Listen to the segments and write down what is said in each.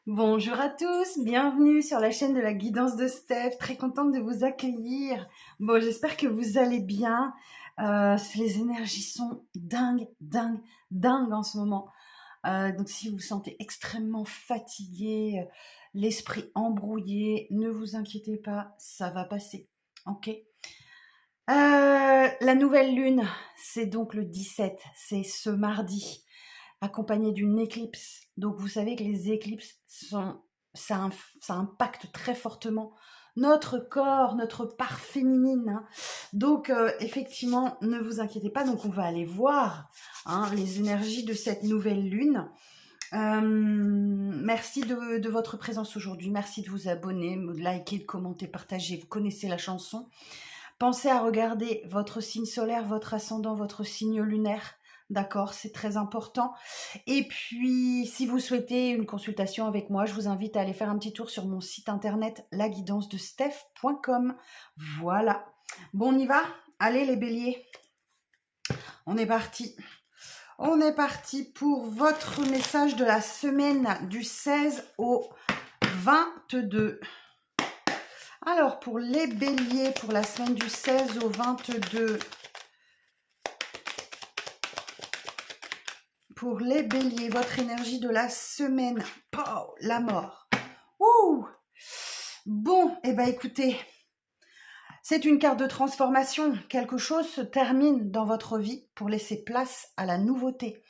Bonjour à tous, bienvenue sur la chaîne de la guidance de Steph, très contente de vous accueillir. Bon, j'espère que vous allez bien. Les énergies sont dingues en ce moment. Donc si vous vous sentez extrêmement fatigué, l'esprit embrouillé, ne vous inquiétez pas, ça va passer. Ok. La nouvelle lune, c'est donc le 17, c'est ce mardi, accompagné d'une éclipse. Donc vous savez que les éclipses ça impacte très fortement notre corps, notre part féminine, hein. Donc effectivement, ne vous inquiétez pas. Donc on va aller voir, hein, les énergies de cette nouvelle lune. Merci de votre présence aujourd'hui. Merci de vous abonner, de liker, de commenter, partager. Vous connaissez la chanson. Pensez à regarder votre signe solaire, votre ascendant, votre signe lunaire. D'accord, c'est très important. Et puis, si vous souhaitez une consultation avec moi, je vous invite à aller faire un petit tour sur mon site internet laguidancedesteph.com. Voilà. Bon, on y va? Allez les béliers, on est parti. On est parti pour votre message de la semaine du 16 au 22. Alors, pour les béliers, pour la semaine du 16 au 22, pour les béliers, votre énergie de la semaine, oh, la mort. Ouh. Bon, eh ben écoutez, c'est une carte de transformation. Quelque chose se termine dans votre vie pour laisser place à la nouveauté.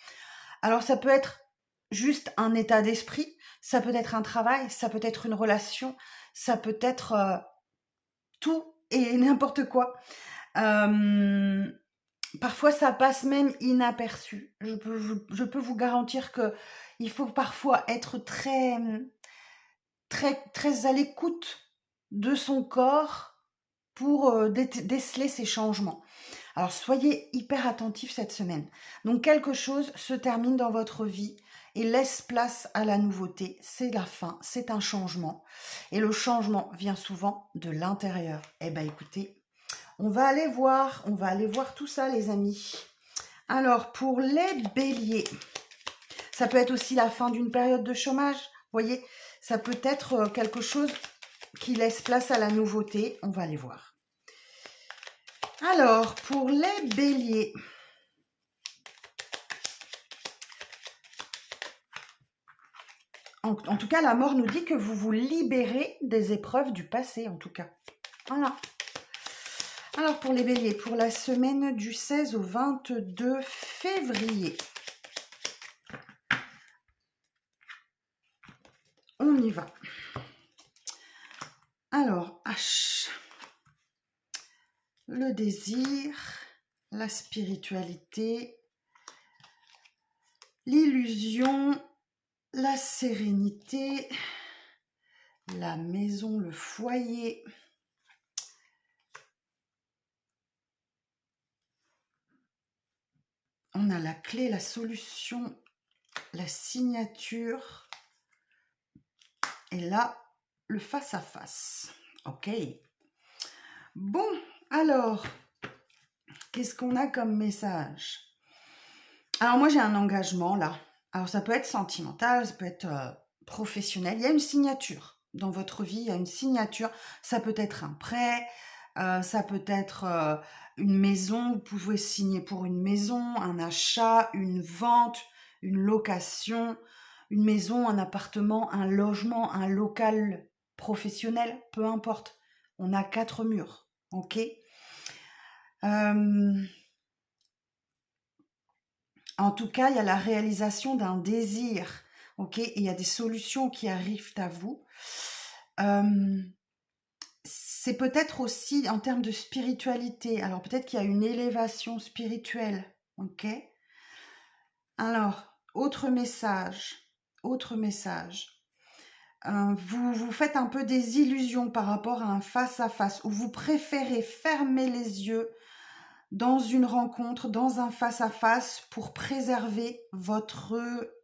Alors ça peut être juste un état d'esprit, ça peut être un travail, ça peut être une relation, ça peut être tout et n'importe quoi. Parfois, ça passe même inaperçu. Je peux vous garantir que il faut parfois être très à l'écoute de son corps pour déceler ces changements. Alors, soyez hyper attentifs cette semaine. Donc, quelque chose se termine dans votre vie et laisse place à la nouveauté. C'est la fin, c'est un changement. Et le changement vient souvent de l'intérieur. Eh bien, écoutez, on va aller voir tout ça, les amis. Alors, pour les béliers, ça peut être aussi la fin d'une période de chômage. Vous voyez, ça peut être quelque chose qui laisse place à la nouveauté. On va aller voir. Alors, pour les béliers, en tout cas, la mort nous dit que vous vous libérez des épreuves du passé, en tout cas. Voilà. Alors, pour les béliers, pour la semaine du 16 au 22 février, on y va. Alors, H, le désir, la spiritualité, l'illusion, la sérénité, la maison, le foyer, on a la clé, la solution, la signature, et là, le face-à-face. Ok. Bon, alors, qu'est-ce qu'on a comme message? Alors moi, j'ai un engagement là. Alors ça peut être sentimental, ça peut être professionnel. Il y a une signature dans votre vie, il y a une signature. Ça peut être un prêt, ça peut être une maison. Vous pouvez signer pour une maison, un achat, une vente, une location, une maison, un appartement, un logement, un local professionnel, peu importe. On a 4 murs, ok. En tout cas, il y a la réalisation d'un désir, ok, et il y a des solutions qui arrivent à vous. C'est peut-être aussi en termes de spiritualité. Alors peut-être qu'il y a une élévation spirituelle, ok. Alors, autre message. Vous vous faites un peu des illusions par rapport à un face-à-face où vous préférez fermer les yeux dans une rencontre, dans un face-à-face pour préserver votre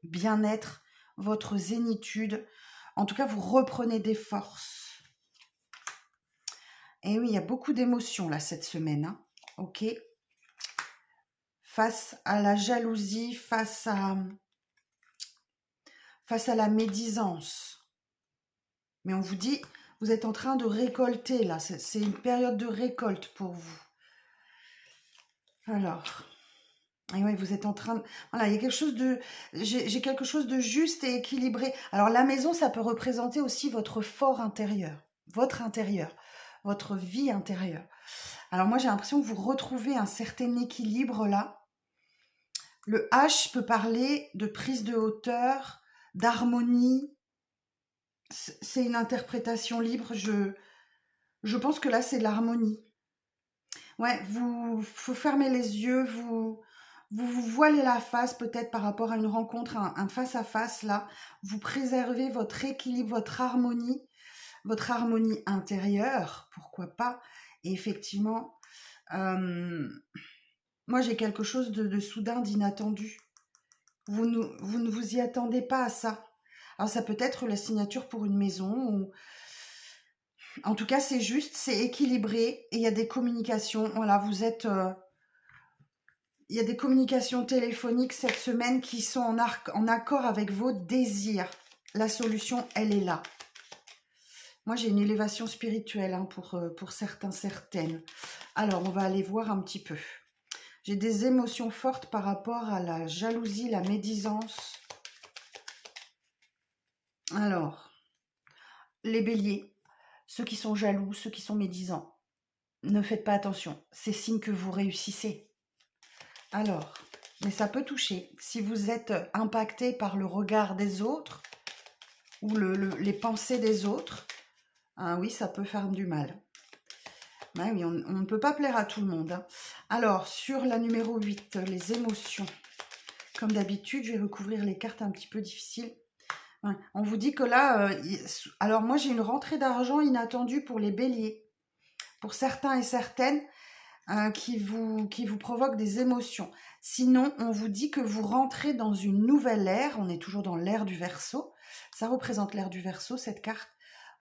bien-être, votre zénitude. En tout cas, vous reprenez des forces. Et oui, il y a beaucoup d'émotions là cette semaine, hein. Ok. Face à la jalousie, face à la médisance. Mais on vous dit, vous êtes en train de récolter, là. C'est une période de récolte pour vous. Alors, et ouais, vous êtes en train de... Voilà, il y a quelque chose de... J'ai quelque chose de juste et équilibré. Alors, la maison, ça peut représenter aussi votre fort intérieur, votre vie intérieure. Alors, moi, j'ai l'impression que vous retrouvez un certain équilibre, là. Le H peut parler de prise de hauteur, d'harmonie. C'est une interprétation libre. Je pense que là, c'est de l'harmonie. Ouais, faut fermer les yeux, vous voilez la face peut-être par rapport à une rencontre, un face-à-face là. Vous préservez votre équilibre, votre harmonie intérieure, pourquoi pas. Et effectivement, moi j'ai quelque chose de soudain, d'inattendu. Vous ne vous y attendez pas à ça. Alors ça peut être la signature pour une maison ou... En tout cas, c'est juste, c'est équilibré et il y a des communications. Voilà, vous êtes... il y a des communications téléphoniques cette semaine qui sont en accord avec vos désirs. La solution, elle est là. Moi, j'ai une élévation spirituelle hein, pour certains, certaines. Alors, on va aller voir un petit peu. J'ai des émotions fortes par rapport à la jalousie, la médisance. Alors, les béliers, ceux qui sont jaloux, ceux qui sont médisants, ne faites pas attention. C'est signe que vous réussissez. Alors, mais ça peut toucher. Si vous êtes impacté par le regard des autres ou les pensées des autres, ah oui, ça peut faire du mal. Ben oui, on ne peut pas plaire à tout le monde. Hein. Alors, sur la numéro 8, les émotions. Comme d'habitude, je vais recouvrir les cartes un petit peu difficiles. Ouais, on vous dit que là, alors moi j'ai une rentrée d'argent inattendue pour les béliers. Pour certains et certaines, qui vous provoque des émotions. Sinon, on vous dit que vous rentrez dans une nouvelle ère. On est toujours dans l'ère du Verseau. Ça représente l'ère du Verseau, cette carte.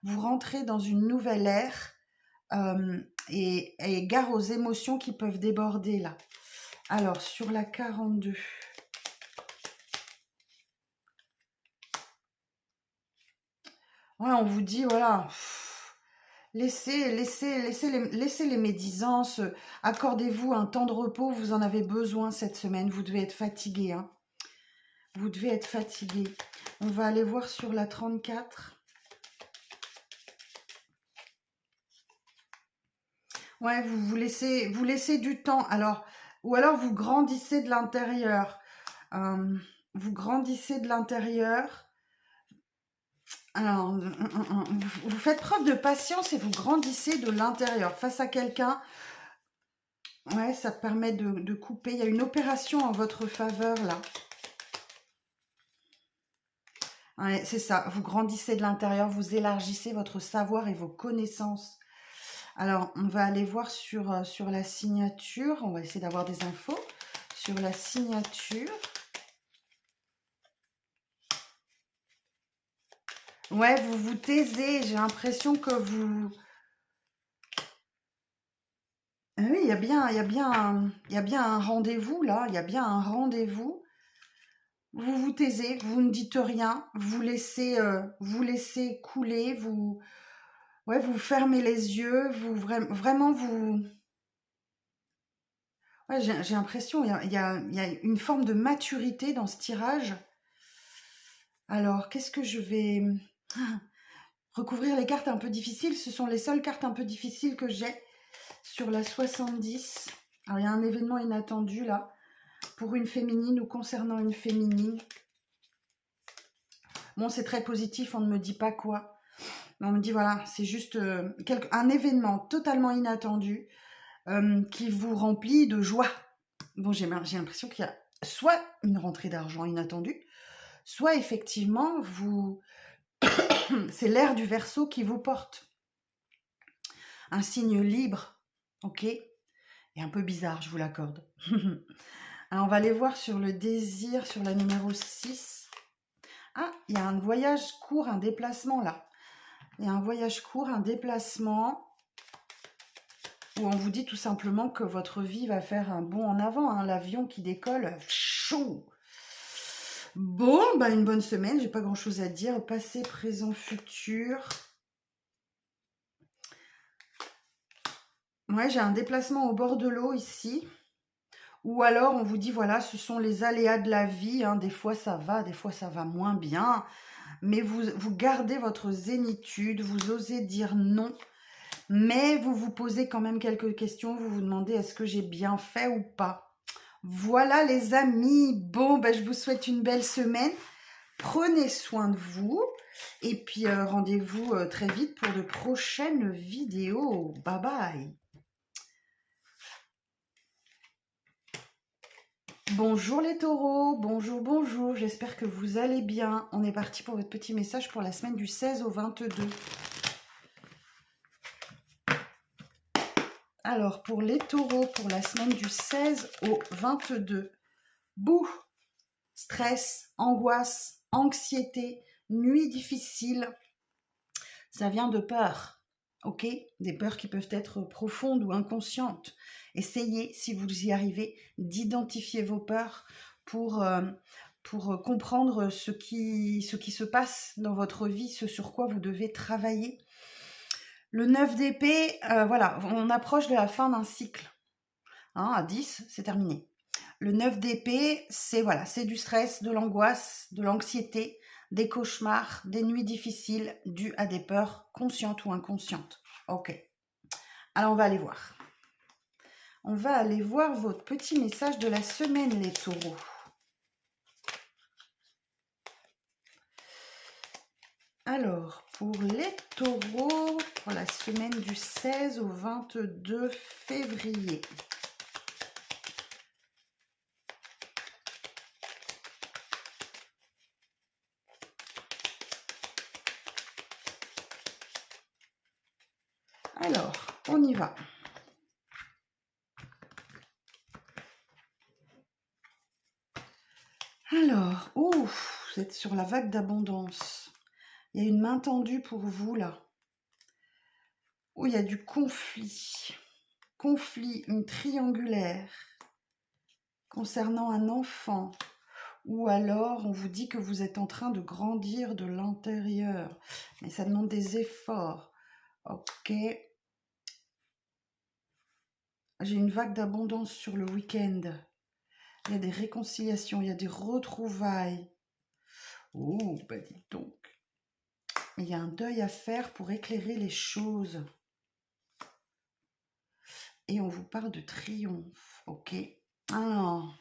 Vous rentrez dans une nouvelle ère et gare aux émotions qui peuvent déborder là. Alors, sur la 42. Ouais, on vous dit, voilà... Laissez les médisances, accordez-vous un temps de repos, vous en avez besoin cette semaine, vous devez être fatigué. Hein. Vous devez être fatigué. On va aller voir sur la 34. Ouais, vous laissez du temps. Alors, ou alors vous grandissez de l'intérieur. Vous grandissez de l'intérieur. Alors, vous faites preuve de patience et vous grandissez de l'intérieur. Face à quelqu'un, ouais, ça permet de couper. Il y a une opération en votre faveur, là. Ouais, c'est ça. Vous grandissez de l'intérieur, vous élargissez votre savoir et vos connaissances. Alors, on va aller voir sur la signature. On va essayer d'avoir des infos sur la signature. Ouais, vous vous taisez. J'ai l'impression que vous... Ah oui, il y a bien un rendez-vous là. Il y a bien un rendez-vous. Vous vous taisez, vous ne dites rien. Vous laissez couler. Vous fermez les yeux. Vraiment vous... Ouais, j'ai l'impression il y a une forme de maturité dans ce tirage. Alors, qu'est-ce que je vais... Recouvrir les cartes un peu difficiles, ce sont les seules cartes un peu difficiles que j'ai sur la 70. Alors, il y a un événement inattendu, là, pour une féminine ou concernant une féminine. Bon, c'est très positif, on ne me dit pas quoi. Mais on me dit, voilà, c'est juste un événement totalement inattendu qui vous remplit de joie. Bon, j'ai l'impression qu'il y a soit une rentrée d'argent inattendue, soit effectivement, c'est l'ère du Verseau qui vous porte. Un signe libre, ok, et un peu bizarre, je vous l'accorde. Alors, on va aller voir sur le désir, sur la numéro 6. Ah, il y a un voyage court, un déplacement là. Il y a un voyage court, un déplacement, où on vous dit tout simplement que votre vie va faire un bond en avant, hein, l'avion qui décolle, chou. Bon, bah une bonne semaine, j'ai pas grand chose à dire, passé, présent, futur. Ouais, j'ai un déplacement au bord de l'eau ici. Ou alors on vous dit, voilà, ce sont les aléas de la vie. Hein. Des fois ça va, des fois ça va moins bien. Mais vous gardez votre zénitude, vous osez dire non. Mais vous vous posez quand même quelques questions. Vous vous demandez, est-ce que j'ai bien fait ou pas? Voilà les amis. Bon, ben, je vous souhaite une belle semaine. Prenez soin de vous. Et puis rendez-vous très vite pour de prochaines vidéos. Bye bye. Bonjour les taureaux, bonjour, bonjour, j'espère que vous allez bien. On est parti pour votre petit message pour la semaine du 16 au 22. Alors, pour les taureaux, pour la semaine du 16 au 22, bouh, stress, angoisse, anxiété, nuit difficile, ça vient de peur, ok? Des peurs qui peuvent être profondes ou inconscientes. Essayez, si vous y arrivez, d'identifier vos peurs pour comprendre ce qui se passe dans votre vie, ce sur quoi vous devez travailler. Le 9 d'épée, voilà, on approche de la fin d'un cycle. Hein, à 10, c'est terminé. Le 9 d'épée, c'est voilà, c'est du stress, de l'angoisse, de l'anxiété, des cauchemars, des nuits difficiles dues à des peurs conscientes ou inconscientes. Ok. Alors on va aller voir. On va aller voir votre petit message de la semaine, les taureaux. Alors, pour les taureaux, pour la semaine du 16 au 22 février. Alors, on y va. Alors, ouf, vous êtes sur la vague d'abondance. Il y a une main tendue pour vous, là. Oh, il y a du conflit. Conflit, une triangulaire concernant un enfant. Ou alors, on vous dit que vous êtes en train de grandir de l'intérieur. Mais ça demande des efforts. Ok. J'ai une vague d'abondance sur le week-end. Il y a des réconciliations, il y a des retrouvailles. Oh, bah dis donc. Il y a un deuil à faire pour éclairer les choses. Et on vous parle de triomphe. Ok. Alors,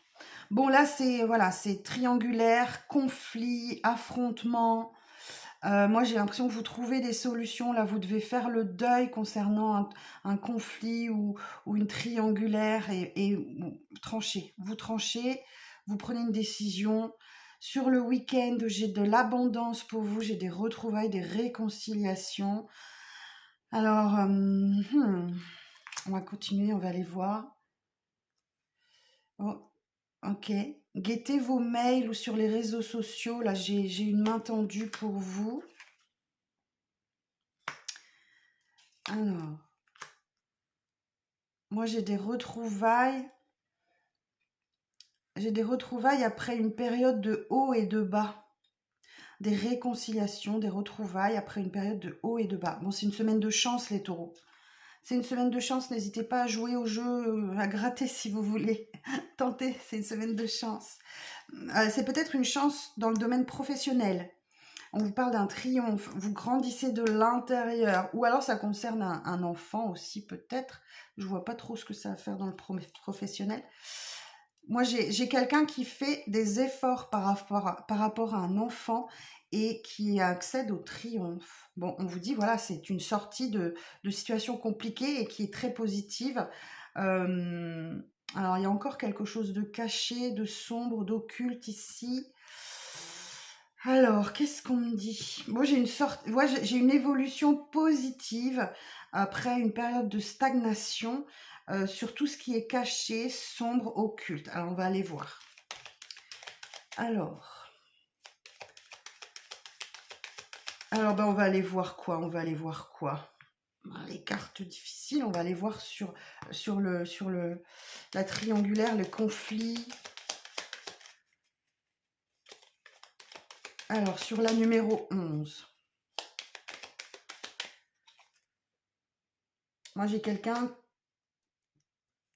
bon là c'est voilà, c'est triangulaire, conflit, affrontement. Moi j'ai l'impression que vous trouvez des solutions. Là, vous devez faire le deuil concernant un conflit ou une triangulaire et trancher. Vous tranchez, vous prenez une décision. Sur le week-end, j'ai de l'abondance pour vous, j'ai des retrouvailles, des réconciliations. Alors, on va continuer, on va aller voir. Oh, ok. Guettez vos mails ou sur les réseaux sociaux. Là, j'ai une main tendue pour vous. Alors, moi, j'ai des retrouvailles. J'ai des retrouvailles après une période de haut et de bas. Des réconciliations, des retrouvailles après une période de haut et de bas. Bon, c'est une semaine de chance, les taureaux. C'est une semaine de chance. N'hésitez pas à jouer au jeu, à gratter si vous voulez. Tentez, c'est une semaine de chance. C'est peut-être une chance dans le domaine professionnel. On vous parle d'un triomphe, vous grandissez de l'intérieur, ou alors ça concerne un enfant aussi peut-être. Je vois pas trop ce que ça va faire dans le professionnel. Moi, j'ai quelqu'un qui fait des efforts par rapport à un enfant et qui accède au triomphe. Bon, on vous dit, voilà, c'est une sortie de situation compliquée et qui est très positive. Alors, il y a encore quelque chose de caché, de sombre, d'occulte ici. Alors, qu'est-ce qu'on me dit? Moi, j'ai une évolution positive après une période de stagnation sur tout ce qui est caché, sombre, occulte. Alors, on va aller voir. Alors, ben, on va aller voir quoi? On va aller voir quoi? Les cartes difficiles, on va aller voir sur la triangulaire, le conflit. Alors, sur la numéro 11. Moi, j'ai quelqu'un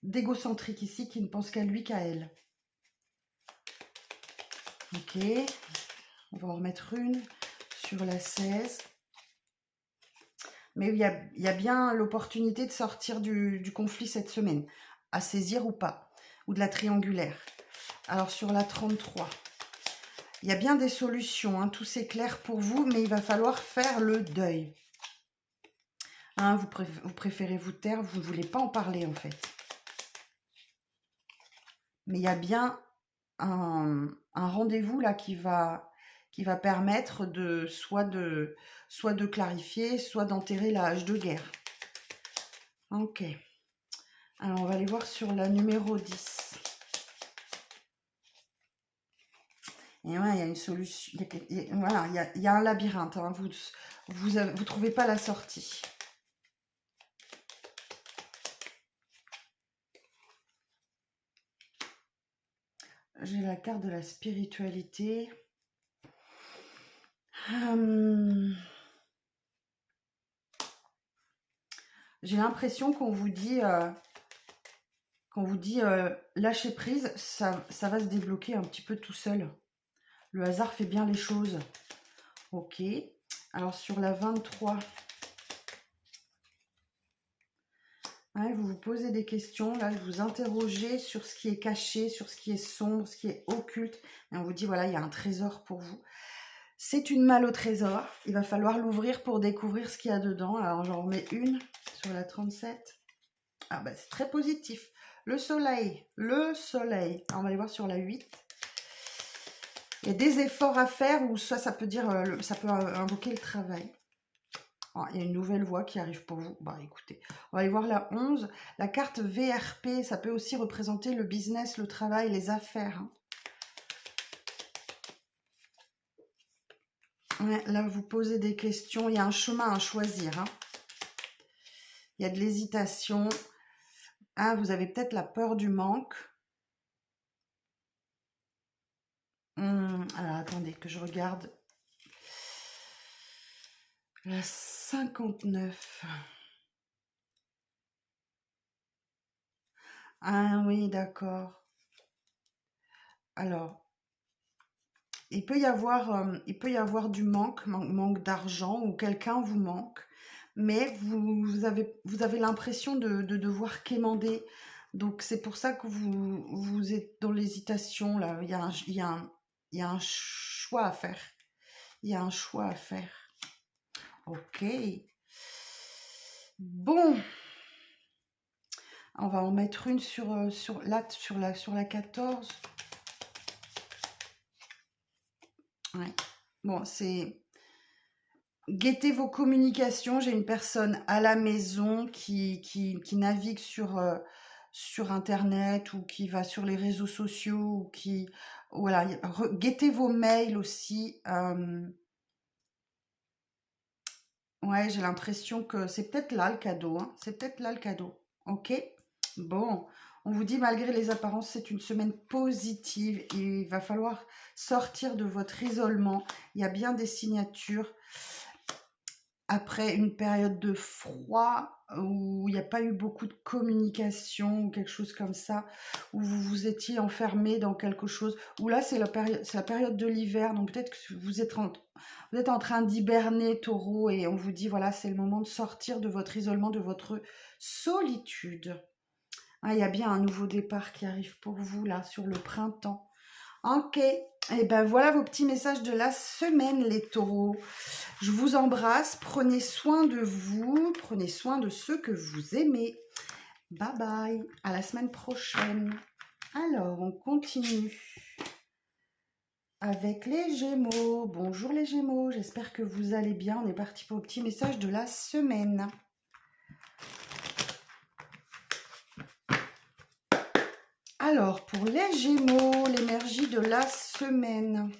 d'égocentrique ici qui ne pense qu'à lui, qu'à elle. Ok, on va en remettre une sur la 16. Mais il y a bien l'opportunité de sortir du conflit cette semaine, à saisir ou pas, ou de la triangulaire. Alors sur la 33, il y a bien des solutions, hein, tout s'éclaire pour vous, mais il va falloir faire le deuil. Hein, vous préférez vous taire, vous ne voulez pas en parler en fait. Mais il y a bien un rendez-vous là qui va permettre soit de clarifier, soit d'enterrer la hache de guerre. Ok. Alors, on va aller voir sur la numéro 10. Et ouais, il y a une solution. Voilà, il y a un labyrinthe. Hein. Vous trouvez pas la sortie. J'ai la carte de la spiritualité. J'ai l'impression qu'on vous dit, lâcher prise, ça va se débloquer un petit peu tout seul. Le hasard fait bien les choses. Ok. Alors sur la 23, ouais, vous vous posez des questions. Là, vous vous interrogez sur ce qui est caché, sur ce qui est sombre, ce qui est occulte. Et on vous dit, voilà, il y a un trésor pour vous. C'est une malle au trésor. Il va falloir l'ouvrir pour découvrir ce qu'il y a dedans. Alors, j'en remets une sur la 37. Ah, bah, c'est très positif. Le soleil. Le soleil. Alors, on va aller voir sur la 8. Il y a des efforts à faire ou soit ça peut dire, ça peut invoquer le travail. Oh, il y a une nouvelle voie qui arrive pour vous. Bah écoutez, on va aller voir la 11. La carte VRP, ça peut aussi représenter le business, le travail, les affaires. Hein. Ouais, là, vous posez des questions. Il y a un chemin à choisir. Hein. Il y a de l'hésitation. Ah, vous avez peut-être la peur du manque. Alors, attendez, que je regarde. La 59. Ah oui, d'accord. Alors, il peut y avoir du manque d'argent ou quelqu'un vous manque, mais vous avez l'impression de devoir quémander. Donc, c'est pour ça que vous êtes dans l'hésitation, là. Il y a un choix à faire. Il y a un choix à faire. Ok. Bon. On va en mettre une sur la 14. Ouais. Bon, c'est... Guettez vos communications. J'ai une personne à la maison qui navigue sur Internet ou qui va sur les réseaux sociaux ou qui... Voilà, guettez vos mails aussi. Ouais, j'ai l'impression que c'est peut-être là le cadeau. Hein. C'est peut-être là le cadeau. Ok? Bon, on vous dit malgré les apparences, c'est une semaine positive. Il va falloir sortir de votre isolement. Il y a bien des signatures. Après une période de froid où il n'y a pas eu beaucoup de communication ou quelque chose comme ça, où vous vous étiez enfermé dans quelque chose, où là c'est la période de l'hiver, donc peut-être que vous êtes en train d'hiberner, taureau, et on vous dit voilà, c'est le moment de sortir de votre isolement, de votre solitude. Ah, il y a bien un nouveau départ qui arrive pour vous là sur le printemps. Ok, et ben voilà vos petits messages de la semaine les taureaux. Je vous embrasse, prenez soin de vous, prenez soin de ceux que vous aimez. Bye bye, à la semaine prochaine. Alors, on continue avec les Gémeaux. Bonjour les Gémeaux, j'espère que vous allez bien. On est parti pour le petit message de la semaine. Alors, pour les Gémeaux, l'énergie de la semaine.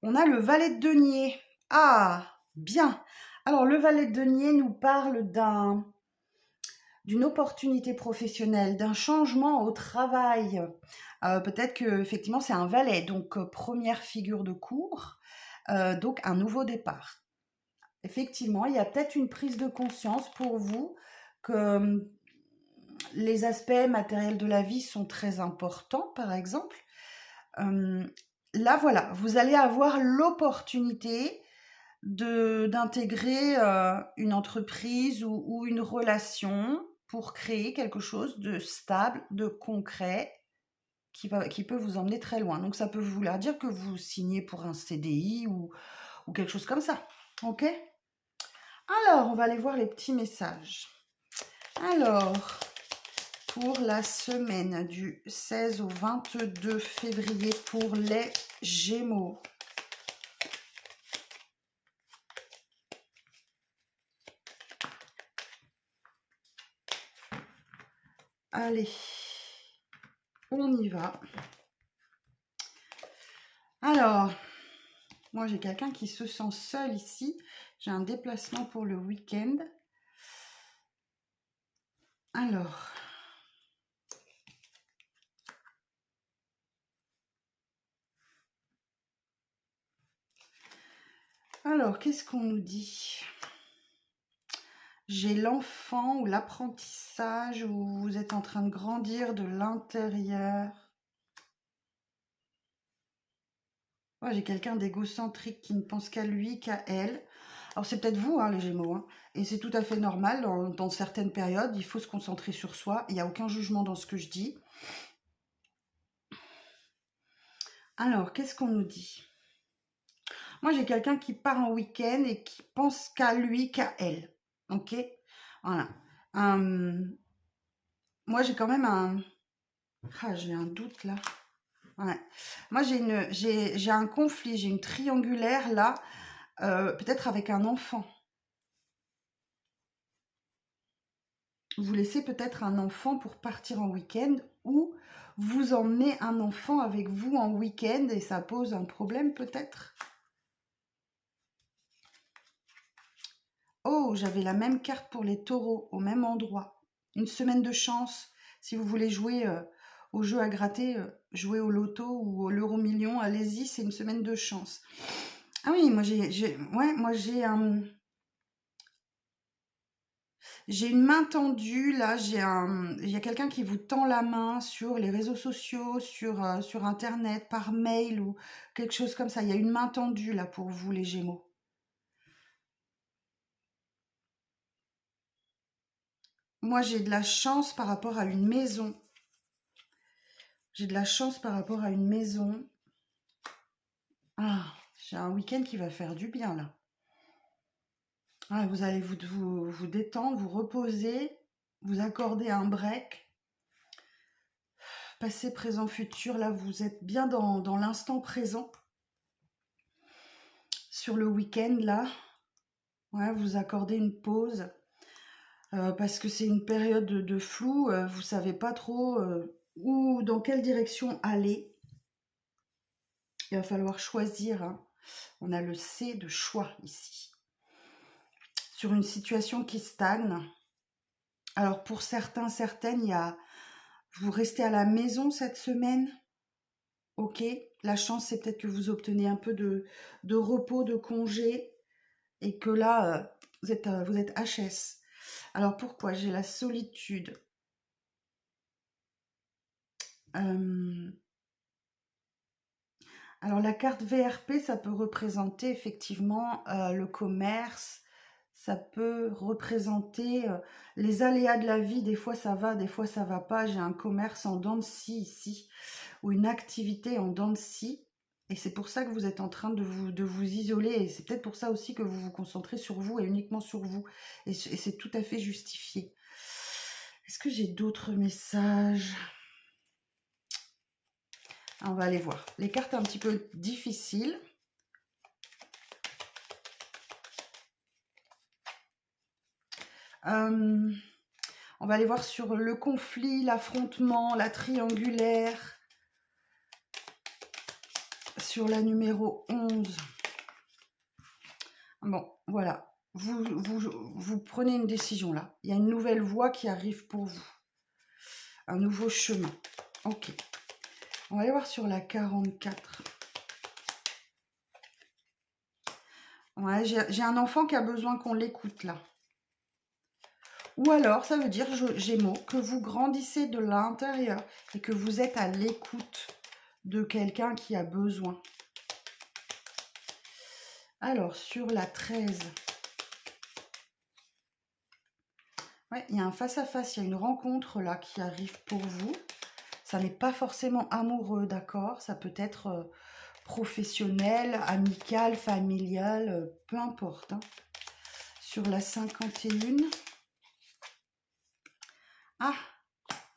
On a le valet de denier. Ah, bien. Alors, le valet de denier nous parle d'une opportunité professionnelle, d'un changement au travail. Peut-être que effectivement c'est un valet, donc première figure de cour, donc un nouveau départ. effectivement, il y a peut-être une prise de conscience pour vous que les aspects matériels de la vie sont très importants, par exemple. Là, voilà, vous allez avoir l'opportunité d'intégrer une entreprise ou une relation pour créer quelque chose de stable, de concret, qui peut vous emmener très loin. Donc ça peut vouloir dire que vous signez pour un CDI ou quelque chose comme ça. Ok? Alors, on va aller voir les petits messages. Alors, pour la semaine du 16 au 22 février pour les Gémeaux. Allez, on y va. Alors, moi j'ai quelqu'un qui se sent seul ici. J'ai un déplacement pour le week-end. Alors, qu'est-ce qu'on nous dit? J'ai l'enfant ou l'apprentissage où vous êtes en train de grandir de l'intérieur. Moi, j'ai quelqu'un d'égocentrique qui ne pense qu'à lui, qu'à elle. Alors, c'est peut-être vous, hein, les Gémeaux, hein, et c'est tout à fait normal. Dans certaines périodes, il faut se concentrer sur soi. Il n'y a aucun jugement dans ce que je dis. Alors, qu'est-ce qu'on nous dit? Moi, j'ai quelqu'un qui part en week-end et qui pense qu'à lui, qu'à elle. Ok? Voilà. Moi, j'ai quand même un... Ah, j'ai un doute, là. Ouais. Moi, j'ai un conflit, j'ai une triangulaire, là, peut-être avec un enfant. Vous laissez peut-être un enfant pour partir en week-end ou vous emmenez un enfant avec vous en week-end et ça pose un problème peut-être. Oh, j'avais la même carte pour les taureaux, au même endroit. Une semaine de chance. Si vous voulez jouer au jeu à gratter, jouer au loto ou au l'euro-million, allez-y, c'est une semaine de chance. Ah oui, moi j'ai une main tendue, là, il y a quelqu'un qui vous tend la main sur les réseaux sociaux, sur Internet, par mail ou quelque chose comme ça. Il y a une main tendue, là, pour vous, les Gémeaux. Moi, j'ai de la chance par rapport à une maison. J'ai de la chance par rapport à une maison. Ah, j'ai un week-end qui va faire du bien, là. Ah, vous allez vous détendre, vous reposer, vous accorder un break. Passé, présent, futur, là, vous êtes bien dans l'instant présent. Sur le week-end, là, ouais, vous accordez une pause parce que c'est une période de flou. Vous savez pas trop où, dans quelle direction aller. Il va falloir choisir. Hein. On a le C de choix ici. Sur une situation qui stagne. Alors pour certains, certaines, vous restez à la maison cette semaine. Ok, la chance c'est peut-être que vous obtenez un peu de repos, de congé et que là, vous êtes HS. Alors pourquoi? J'ai la solitude. Alors la carte VRP, ça peut représenter effectivement le commerce, ça peut représenter les aléas de la vie, des fois ça va, des fois ça va pas. J'ai un commerce en dents de scie ici, ou une activité en dents de scie, et c'est pour ça que vous êtes en train de vous isoler, et c'est peut-être pour ça aussi que vous vous concentrez sur vous et uniquement sur vous, et c'est tout à fait justifié. Est-ce que j'ai d'autres messages? On va aller voir. Les cartes un petit peu difficiles. On va aller voir sur le conflit, l'affrontement, la triangulaire. Sur la numéro 11. Bon, voilà. Vous prenez une décision là. Il y a une nouvelle voie qui arrive pour vous. Un nouveau chemin. Ok. On va aller voir sur la 44. Ouais, j'ai un enfant qui a besoin qu'on l'écoute là. Ou alors, ça veut dire, Gémeaux, que vous grandissez de l'intérieur et que vous êtes à l'écoute de quelqu'un qui a besoin. Alors, sur la 13, ouais, il y a un face-à-face, il y a une rencontre là qui arrive pour vous. Ça n'est pas forcément amoureux, d'accord? Ça peut être professionnel, amical, familial, peu importe. Hein. Sur la 51, ah,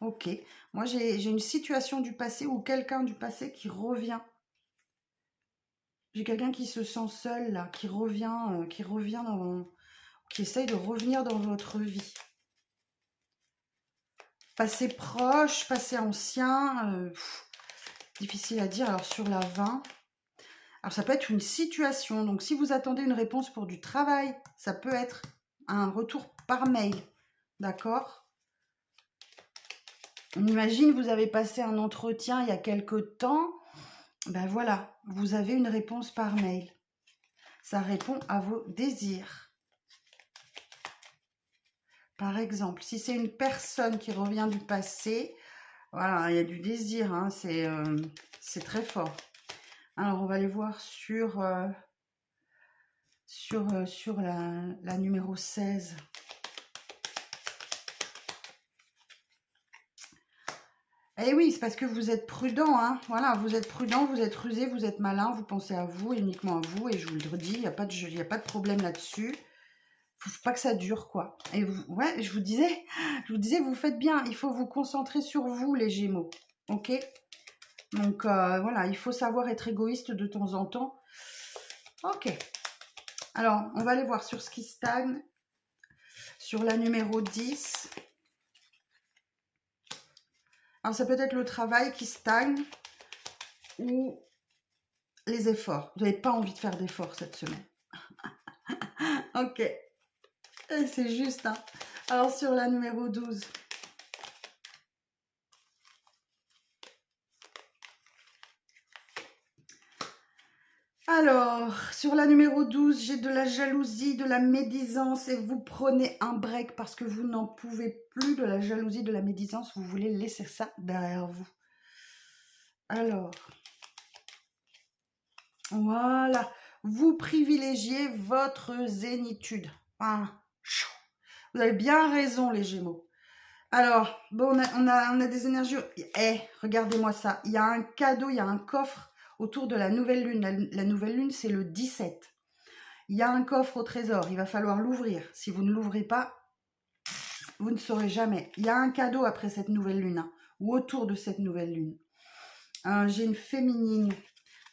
ok. Moi, j'ai une situation du passé ou quelqu'un du passé qui revient. J'ai quelqu'un qui se sent seul, là, qui revient qui essaye de revenir dans votre vie. Passé proche, passé ancien, difficile à dire. Alors, sur la 20, alors ça peut être une situation. Donc, si vous attendez une réponse pour du travail, ça peut être un retour par mail. D'accord? On imagine, vous avez passé un entretien il y a quelque temps. Ben voilà, vous avez une réponse par mail. Ça répond à vos désirs. Par exemple, si c'est une personne qui revient du passé, voilà, il y a du désir, hein, c'est très fort. Alors, on va aller voir sur la numéro 16. Eh oui, c'est parce que vous êtes prudent, hein. Voilà, vous êtes prudent, vous êtes rusé, vous êtes malin, vous pensez à vous, uniquement à vous, et je vous le dis, il n'y a pas de problème là-dessus. Faut pas que ça dure, quoi. Et vous, ouais, je vous disais, vous faites bien. Il faut vous concentrer sur vous, les Gémeaux. Ok? Donc, voilà, il faut savoir être égoïste de temps en temps. Ok. Alors, on va aller voir sur ce qui stagne. Sur la numéro 10. Alors, ça peut être le travail qui stagne ou les efforts. Vous n'avez pas envie de faire d'efforts cette semaine. Ok. C'est juste, hein. Alors, sur la numéro 12. Alors, sur la numéro 12, j'ai de la jalousie, de la médisance et vous prenez un break parce que vous n'en pouvez plus de la jalousie, de la médisance. Vous voulez laisser ça derrière vous. Alors, voilà. Vous privilégiez votre zénitude. Ah, vous avez bien raison, les Gémeaux. Alors, bon, on a des énergies. Eh, regardez-moi ça. Il y a un cadeau, il y a un coffre autour de la nouvelle lune. La nouvelle lune, c'est le 17. Il y a un coffre au trésor. Il va falloir l'ouvrir. Si vous ne l'ouvrez pas, vous ne saurez jamais. Il y a un cadeau après cette nouvelle lune, hein, ou autour de cette nouvelle lune. J'ai une féminine.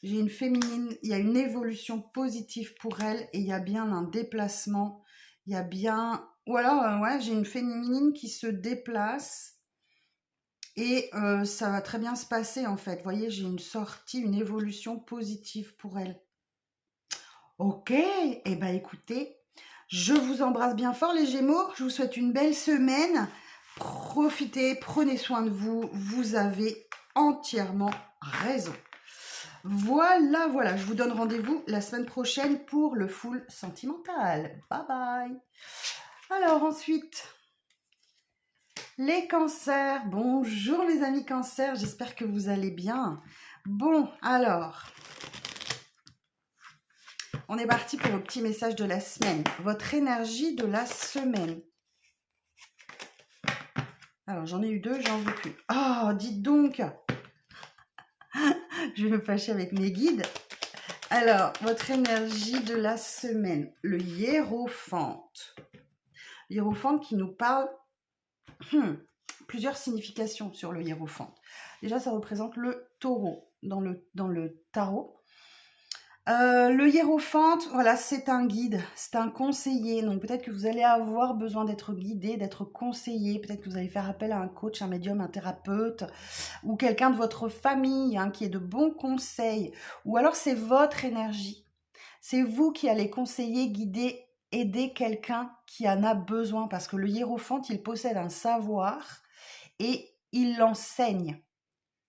J'ai une féminine. Il y a une évolution positive pour elle et il y a bien un déplacement. Il y a bien... Ou alors, ouais, j'ai une féminine qui se déplace. Et ça va très bien se passer en fait. Vous voyez, j'ai une sortie, une évolution positive pour elle. Ok, eh bien écoutez, je vous embrasse bien fort les Gémeaux. Je vous souhaite une belle semaine. Profitez, prenez soin de vous. Vous avez entièrement raison. Voilà, voilà. Je vous donne rendez-vous la semaine prochaine pour le full sentimental. Bye bye. Alors ensuite... Les cancers, bonjour mes amis cancers, j'espère que vous allez bien. Bon, alors, on est parti pour le petit message de la semaine. Votre énergie de la semaine. Alors, j'en ai eu deux, j'en veux plus. Oh, dites donc. Je vais me fâcher avec mes guides. Alors, votre énergie de la semaine. Le hiérophante. Hiérophante qui nous parle... plusieurs significations sur le hiérophante. Déjà, ça représente le taureau dans le tarot. Le hiérophante, voilà, c'est un guide, c'est un conseiller. Donc peut-être que vous allez avoir besoin d'être guidé, d'être conseillé. Peut-être que vous allez faire appel à un coach, un médium, un thérapeute ou quelqu'un de votre famille hein, qui ait de bons conseils. Ou alors c'est votre énergie. C'est vous qui allez conseiller, guider, aider quelqu'un qui en a besoin. Parce que le hiérophante, il possède un savoir et il l'enseigne.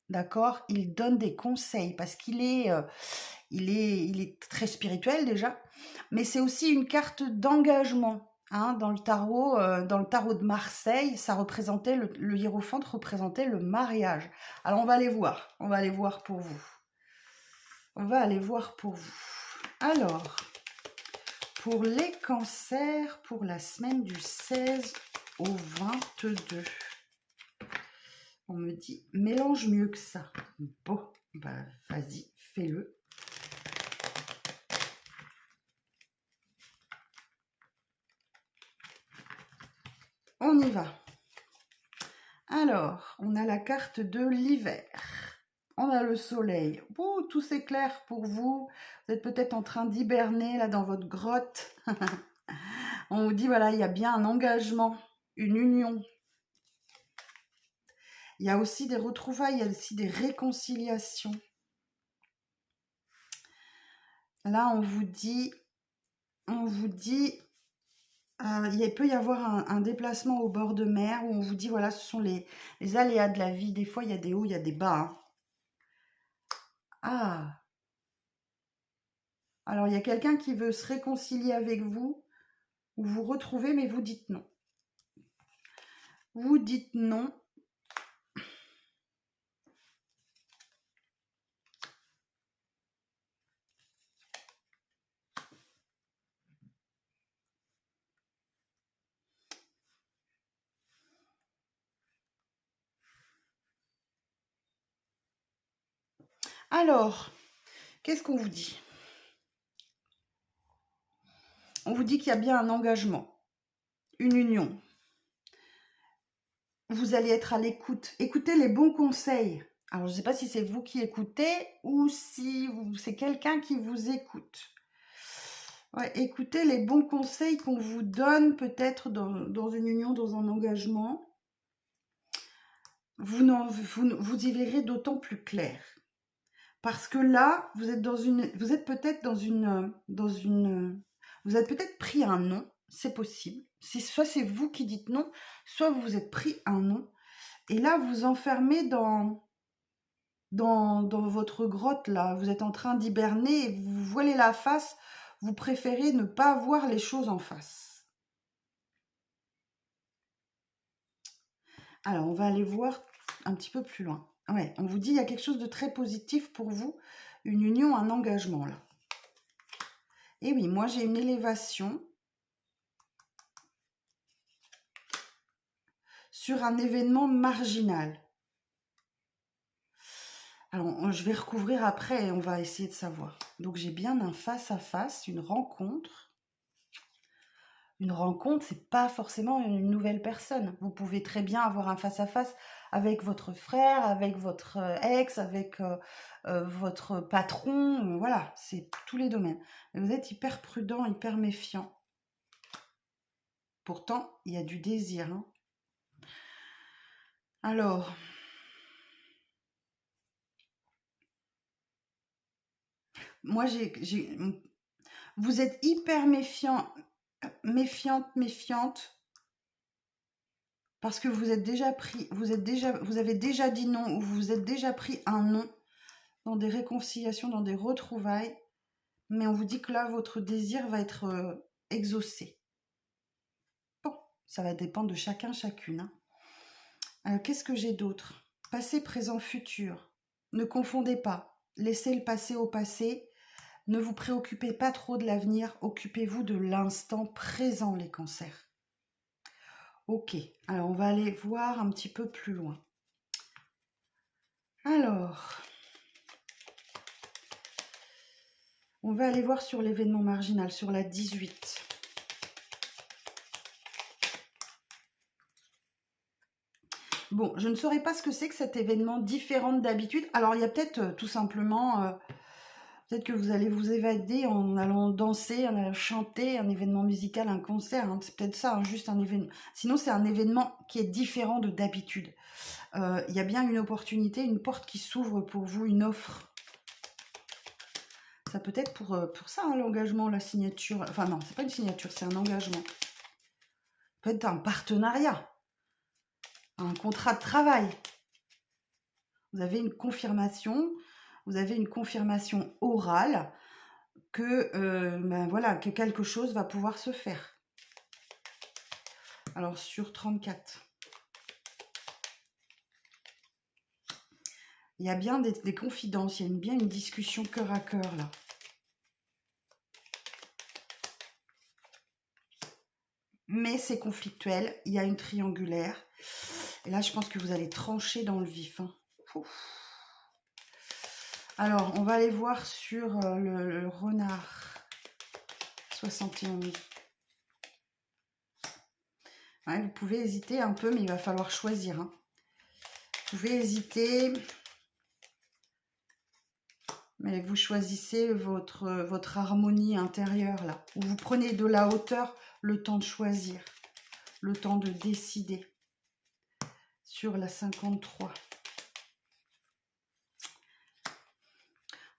d'accord? Il donne des conseils parce qu'il est, il est très spirituel déjà, mais c'est aussi une carte d'engagement. Hein, dans le tarot de Marseille, ça représentait le hiérophante représentait le mariage. Alors on va aller voir pour vous. On va aller voir pour vous. Alors, pour les cancers, pour la semaine du 16 au 22. On me dit, mélange mieux que ça. Bon, bah vas-y, fais-le. On y va. Alors, on a la carte de l'hiver. On a le soleil. Oh, tout s'éclaire pour vous. Vous êtes peut-être en train d'hiberner là dans votre grotte. On vous dit, voilà, il y a bien un engagement, une union. Il y a aussi des retrouvailles, il y a aussi des réconciliations. Là, on vous dit, il peut y avoir un déplacement au bord de mer où on vous dit, voilà, ce sont les aléas de la vie. Des fois, il y a des hauts, il y a des bas. Hein. Ah, alors il y a quelqu'un qui veut se réconcilier avec vous, ou vous retrouver, mais vous dites non. Vous dites non. Alors, qu'est-ce qu'on vous dit? On vous dit qu'il y a bien un engagement, une union. Vous allez être à l'écoute. Écoutez les bons conseils. Alors, je ne sais pas si c'est vous qui écoutez ou si c'est quelqu'un qui vous écoute. Ouais, écoutez les bons conseils qu'on vous donne peut-être dans une union, dans un engagement. Vous y verrez d'autant plus clair. Parce que là, vous êtes peut-être vous êtes peut-être pris un non, c'est possible. Soit c'est vous qui dites non, soit vous vous êtes pris un non. Et là, vous enfermez dans votre grotte, là. Vous êtes en train d'hiberner et vous voilez la face. Vous préférez ne pas voir les choses en face. Alors, on va aller voir un petit peu plus loin. Ouais, on vous dit il y a quelque chose de très positif pour vous. Une union, un engagement, là. Et oui, moi, j'ai une élévation sur un événement marginal. Alors, je vais recouvrir après et on va essayer de savoir. Donc, j'ai bien un face-à-face, une rencontre. Une rencontre, c'est pas forcément une nouvelle personne. Vous pouvez très bien avoir un face-à-face avec votre frère, avec votre ex, avec votre patron. Voilà, c'est tous les domaines. Mais vous êtes hyper prudent, hyper méfiant. Pourtant, il y a du désir. Hein. Alors, moi, vous êtes hyper méfiante, parce que vous avez déjà dit non, ou vous êtes déjà pris un non dans des réconciliations, dans des retrouvailles, mais on vous dit que là, votre désir va être exaucé. Bon, ça va dépendre de chacun, chacune. Hein. Qu'est-ce que j'ai d'autre? Passé, présent, futur. Ne confondez pas. Laissez le passé au passé. Ne vous préoccupez pas trop de l'avenir, occupez-vous de l'instant présent, les cancers. Ok, alors on va aller voir un petit peu plus loin. Alors, on va aller voir sur l'événement marginal, sur la 18. Bon, je ne saurais pas ce que c'est que cet événement différent d'habitude. Alors, il y a peut-être tout simplement... peut-être que vous allez vous évader en allant danser, en allant chanter, un événement musical, un concert. Hein. C'est peut-être ça, hein, juste un événement. Sinon, c'est un événement qui est différent de d'habitude. Il y a bien une opportunité, une porte qui s'ouvre pour vous, une offre. Ça peut être pour ça, hein, l'engagement, la signature. Enfin non, c'est pas une signature, c'est un engagement. Ça peut être un partenariat, un contrat de travail. Vous avez une confirmation orale que, ben voilà, que quelque chose va pouvoir se faire. Alors, sur 34. Il y a bien des confidences, il y a bien une discussion cœur à cœur, là. Mais c'est conflictuel, il y a une triangulaire. Et là, je pense que vous allez trancher dans le vif. Hein. Alors, on va aller voir sur le renard 71. Ouais, vous pouvez hésiter un peu, mais il va falloir choisir. Hein. Vous pouvez hésiter, mais vous choisissez votre harmonie intérieure, là. Où vous prenez de la hauteur, le temps de choisir, le temps de décider. Sur la 53.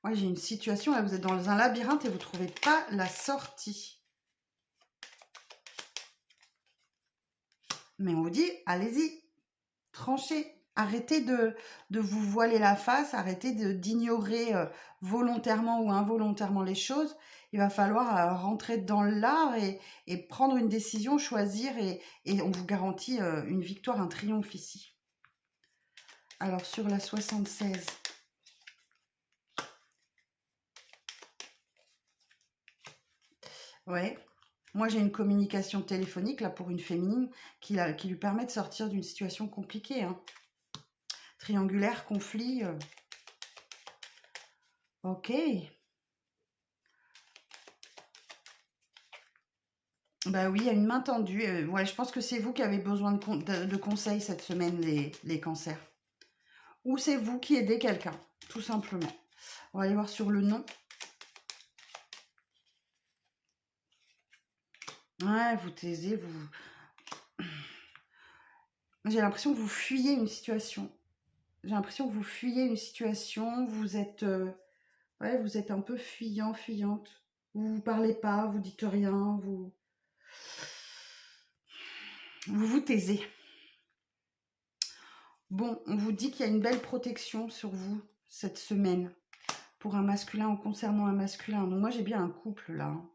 Ouais, j'ai une situation, là, vous êtes dans un labyrinthe et vous ne trouvez pas la sortie. Mais on vous dit, allez-y, tranchez. Arrêtez de vous voiler la face, arrêtez d'ignorer volontairement ou involontairement les choses. Il va falloir rentrer dans l'art et prendre une décision, choisir et on vous garantit une victoire, un triomphe ici. Alors sur la 76. Ouais. Moi, j'ai une communication téléphonique là pour une féminine qui lui permet de sortir d'une situation compliquée. Hein. Triangulaire, conflit. Ok. Bah oui, il y a une main tendue. Ouais, je pense que c'est vous qui avez besoin de conseils cette semaine, les cancers. Ou c'est vous qui aidez quelqu'un, tout simplement. On va aller voir sur le nom. Ouais, vous taisez, vous... J'ai l'impression que vous fuyez une situation. J'ai l'impression que vous fuyez une situation, vous êtes, ouais, vous êtes un peu fuyant, fuyante. Vous parlez pas, vous dites rien, vous vous taisez. Bon, on vous dit qu'il y a une belle protection sur vous cette semaine pour un masculin ou concernant un masculin. Donc moi j'ai bien un couple là. Hein.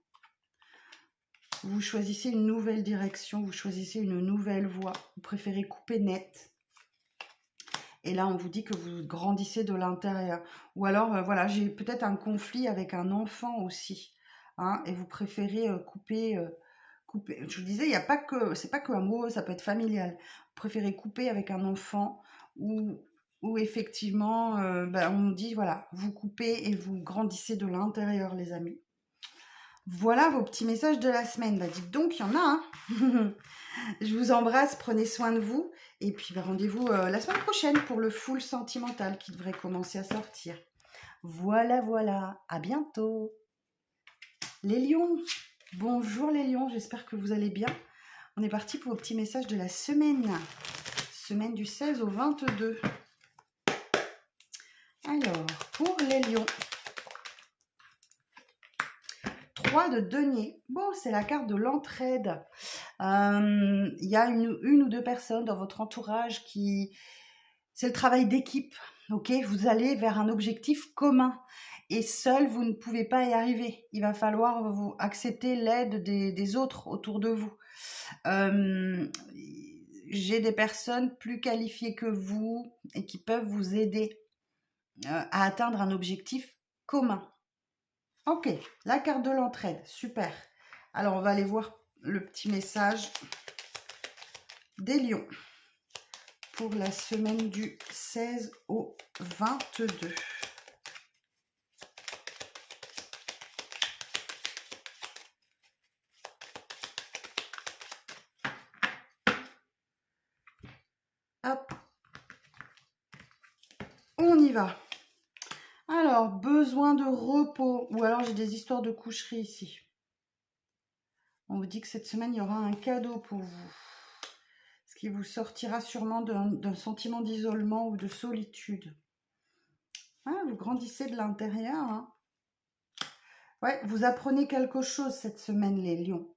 Vous choisissez une nouvelle direction, vous choisissez une nouvelle voie. Vous préférez couper net. Et là, on vous dit que vous grandissez de l'intérieur. Ou alors, voilà, j'ai peut-être un conflit avec un enfant aussi. Hein, et vous préférez couper, couper. Je vous disais, il n'y a pas que, c'est pas que amoureux, ça peut être familial. Vous préférez couper avec un enfant ou effectivement, ben, on dit, voilà, vous coupez et vous grandissez de l'intérieur, les amis. Voilà vos petits messages de la semaine. Bah, dites donc, il y en a. Hein. Je vous embrasse, prenez soin de vous. Et puis, bah, rendez-vous la semaine prochaine pour le full sentimental qui devrait commencer à sortir. Voilà, voilà. À bientôt. Les lions. Bonjour les lions, j'espère que vous allez bien. On est parti pour vos petits messages de la semaine. Semaine du 16 au 22. Alors, pour les lions. 3 de denier. Bon, c'est la carte de l'entraide. Il y a une ou deux personnes dans votre entourage qui... C'est le travail d'équipe, ok? Vous allez vers un objectif commun. Et seul, vous ne pouvez pas y arriver. Il va falloir vous accepter l'aide des autres autour de vous. J'ai des personnes plus qualifiées que vous et qui peuvent vous aider à atteindre un objectif commun. Ok, la carte de l'entraide, super. Alors, on va aller voir le petit message des lions pour la semaine du 16 au 22. Hop, on y va. Alors, besoin de repos, ou alors j'ai des histoires de coucherie ici. On vous dit que cette semaine, il y aura un cadeau pour vous. Ce qui vous sortira sûrement d'un sentiment d'isolement ou de solitude. Ah, vous grandissez de l'intérieur. Hein. Ouais, vous apprenez quelque chose cette semaine, les lions.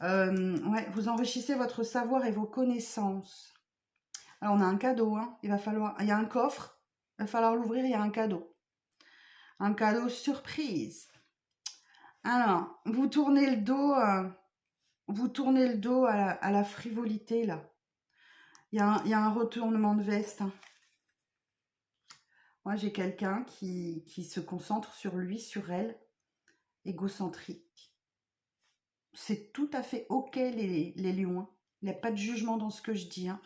Ouais, vous enrichissez votre savoir et vos connaissances. Alors, on a un cadeau. Hein. Il va falloir... Il y a un coffre. va falloir l'ouvrir, il y a un cadeau. Un cadeau surprise. Alors, vous tournez le dos à la frivolité, là. Il y a un retournement de veste. Hein. Moi, j'ai quelqu'un qui se concentre sur lui, sur elle, égocentrique. C'est tout à fait OK, les lions. Hein. Il n'y a pas de jugement dans ce que je dis. Hein.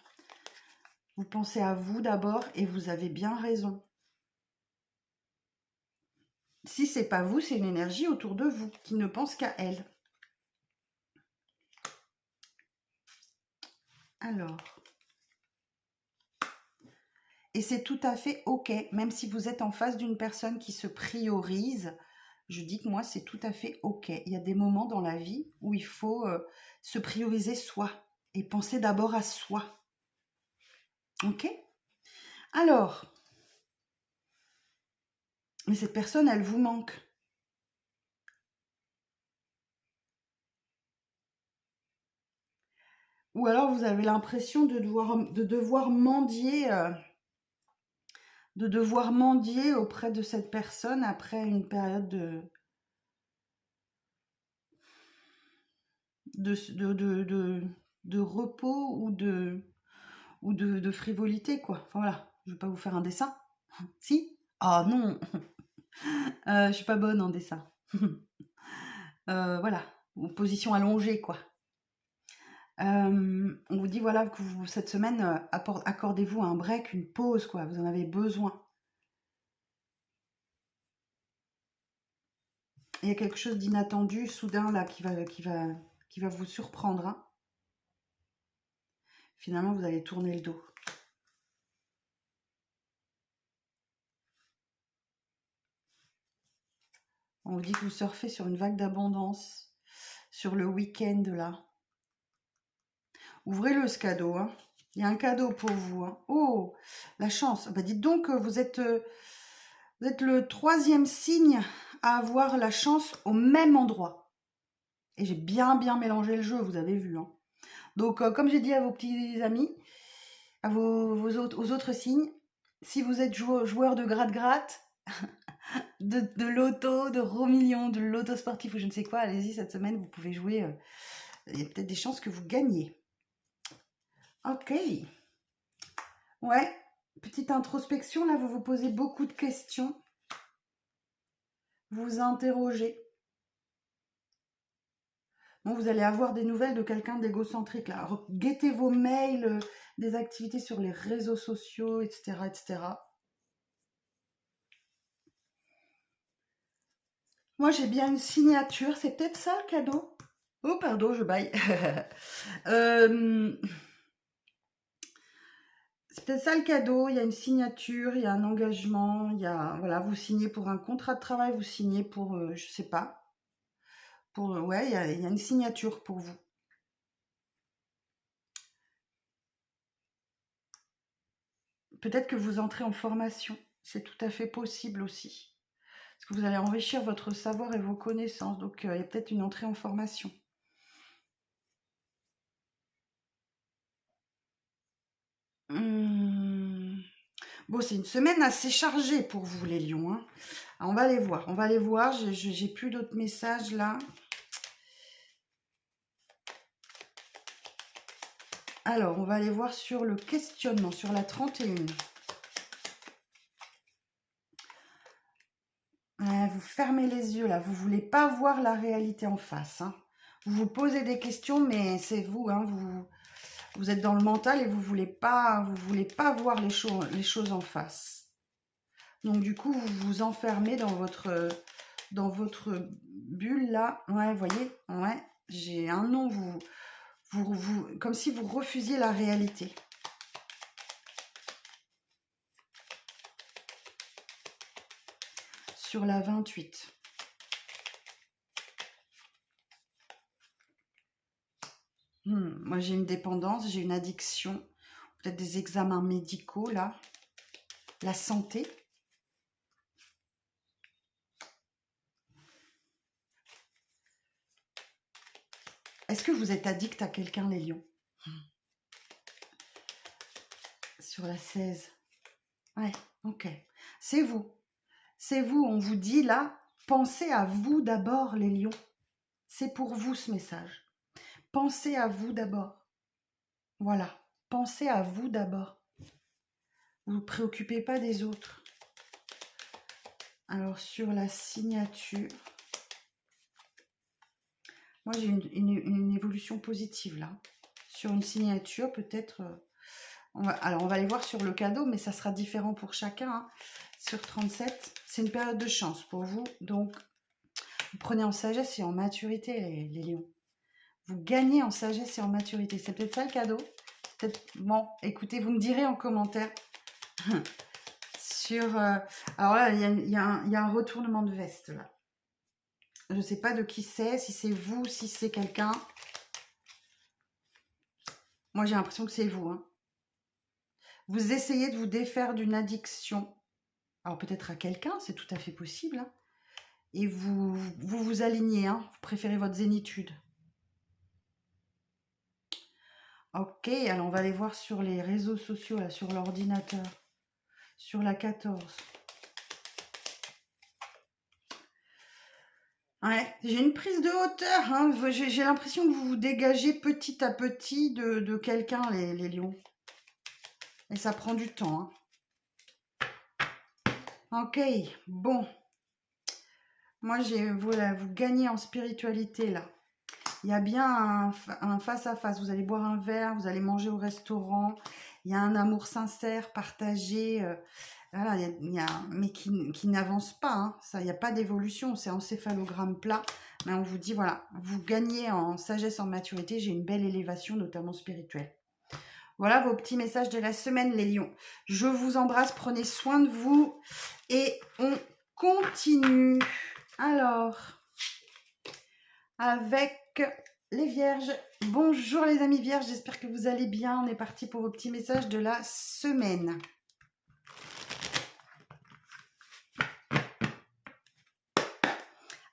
Vous pensez à vous d'abord et vous avez bien raison. Si c'est pas vous, c'est une énergie autour de vous qui ne pense qu'à elle. Alors. Et c'est tout à fait OK, même si vous êtes en face d'une personne qui se priorise, je dis que moi, c'est tout à fait OK. Il y a des moments dans la vie où il faut se prioriser soi et penser d'abord à soi. OK? Alors, mais cette personne, elle vous manque. Ou alors vous avez l'impression de devoir mendier auprès de cette personne après une période de repos ou de frivolité, quoi. Enfin, voilà, je vais pas vous faire un dessin. Si? Ah non, je suis pas bonne en dessin. Voilà, en position allongée, quoi. On vous dit, voilà, que cette semaine, accordez-vous un break, une pause, quoi. Vous en avez besoin. Il y a quelque chose d'inattendu, soudain, là, qui va vous surprendre. Hein. Finalement, vous allez tourner le dos. On vous dit que vous surfez sur une vague d'abondance, sur le week-end, là. Ouvrez-le, ce cadeau. Hein. Il y a un cadeau pour vous. Hein. Oh, la chance. Bah, dites donc que vous êtes le 3e signe à avoir la chance au même endroit. Et j'ai bien mélangé le jeu, vous avez vu. Hein. Donc, comme j'ai dit à vos petits amis, à aux autres signes, si vous êtes joueur de gratte-gratte, de loto, de Romillion, de loto sportif ou je ne sais quoi, allez-y, cette semaine, vous pouvez jouer. Il y a peut-être des chances que vous gagnez. Ok. Ouais, petite introspection, là, vous vous posez beaucoup de questions. Vous vous interrogez. Bon, vous allez avoir des nouvelles de quelqu'un d'égocentrique, là. Guettez vos mails, des activités sur les réseaux sociaux, etc., etc. Moi, j'ai bien une signature. C'est peut-être ça, le cadeau? Oh, pardon, je baille. C'est peut-être ça le cadeau, il y a une signature, il y a un engagement, il y a, voilà, vous signez pour un contrat de travail, vous signez pour, je sais pas, pour, ouais, il y a une signature pour vous. Peut-être que vous entrez en formation, c'est tout à fait possible aussi. Parce que vous allez enrichir votre savoir et vos connaissances, donc il y a peut-être une entrée en formation. Bon, c'est une semaine assez chargée pour vous, les lions. Hein. Alors, on va aller voir. J'ai plus d'autres messages là. Alors, on va aller voir sur le questionnement, sur la 31. Vous fermez les yeux là, vous voulez pas voir la réalité en face. Hein. Vous vous posez des questions, mais c'est vous, hein, vous êtes dans le mental et vous voulez pas voir les choses en face. Donc du coup, vous vous enfermez dans votre bulle là. Ouais, vous voyez, ouais, j'ai un nom, comme si vous refusiez la réalité. Sur la 28. Moi, j'ai une dépendance, j'ai une addiction, peut-être des examens médicaux, là. La santé. Est-ce que vous êtes addict à quelqu'un, les lions? Sur la 16. Ouais, Ok. C'est vous. C'est vous. On vous dit là, pensez à vous d'abord, les lions. C'est pour vous ce message. Pensez à vous d'abord. Voilà. Pensez à vous d'abord. Ne vous préoccupez pas des autres. Alors, sur la signature, moi, j'ai une évolution positive là. Sur une signature, peut-être... alors, on va aller voir sur le cadeau, mais ça sera différent pour chacun. Hein. Sur 37, c'est une période de chance pour vous. Donc, vous prenez en sagesse et en maturité, les lions. Vous gagnez en sagesse et en maturité. C'est peut-être ça le cadeau. Bon, écoutez, vous me direz en commentaire. Sur, alors là, il y a un retournement de veste là. Je ne sais pas de qui c'est, si c'est vous, si c'est quelqu'un. Moi, j'ai l'impression que c'est vous. Hein. Vous essayez de vous défaire d'une addiction. Alors peut-être à quelqu'un, c'est tout à fait possible. Hein. Et vous alignez. Hein. Vous préférez votre zénitude. Ok, alors on va aller voir sur les réseaux sociaux, là, sur l'ordinateur. Sur la 14. Ouais, j'ai une prise de hauteur. Hein. J'ai l'impression que vous vous dégagez petit à petit de quelqu'un, les lions. Et ça prend du temps. Hein. Ok, bon. Moi, voilà, vous gagnez en spiritualité, là. Il y a bien un face-à-face. Vous allez boire un verre, vous allez manger au restaurant. Il y a un amour sincère, partagé. Voilà, mais qui n'avance pas. Hein. Ça, il n'y a pas d'évolution. C'est encéphalogramme plat. Mais on vous dit, voilà, vous gagnez en sagesse, en maturité. J'ai une belle élévation, notamment spirituelle. Voilà vos petits messages de la semaine, les lions. Je vous embrasse, prenez soin de vous. Et on continue. Alors, avec les vierges. Bonjour les amis vierges, j'espère que vous allez bien. On est parti pour vos petits messages de la semaine.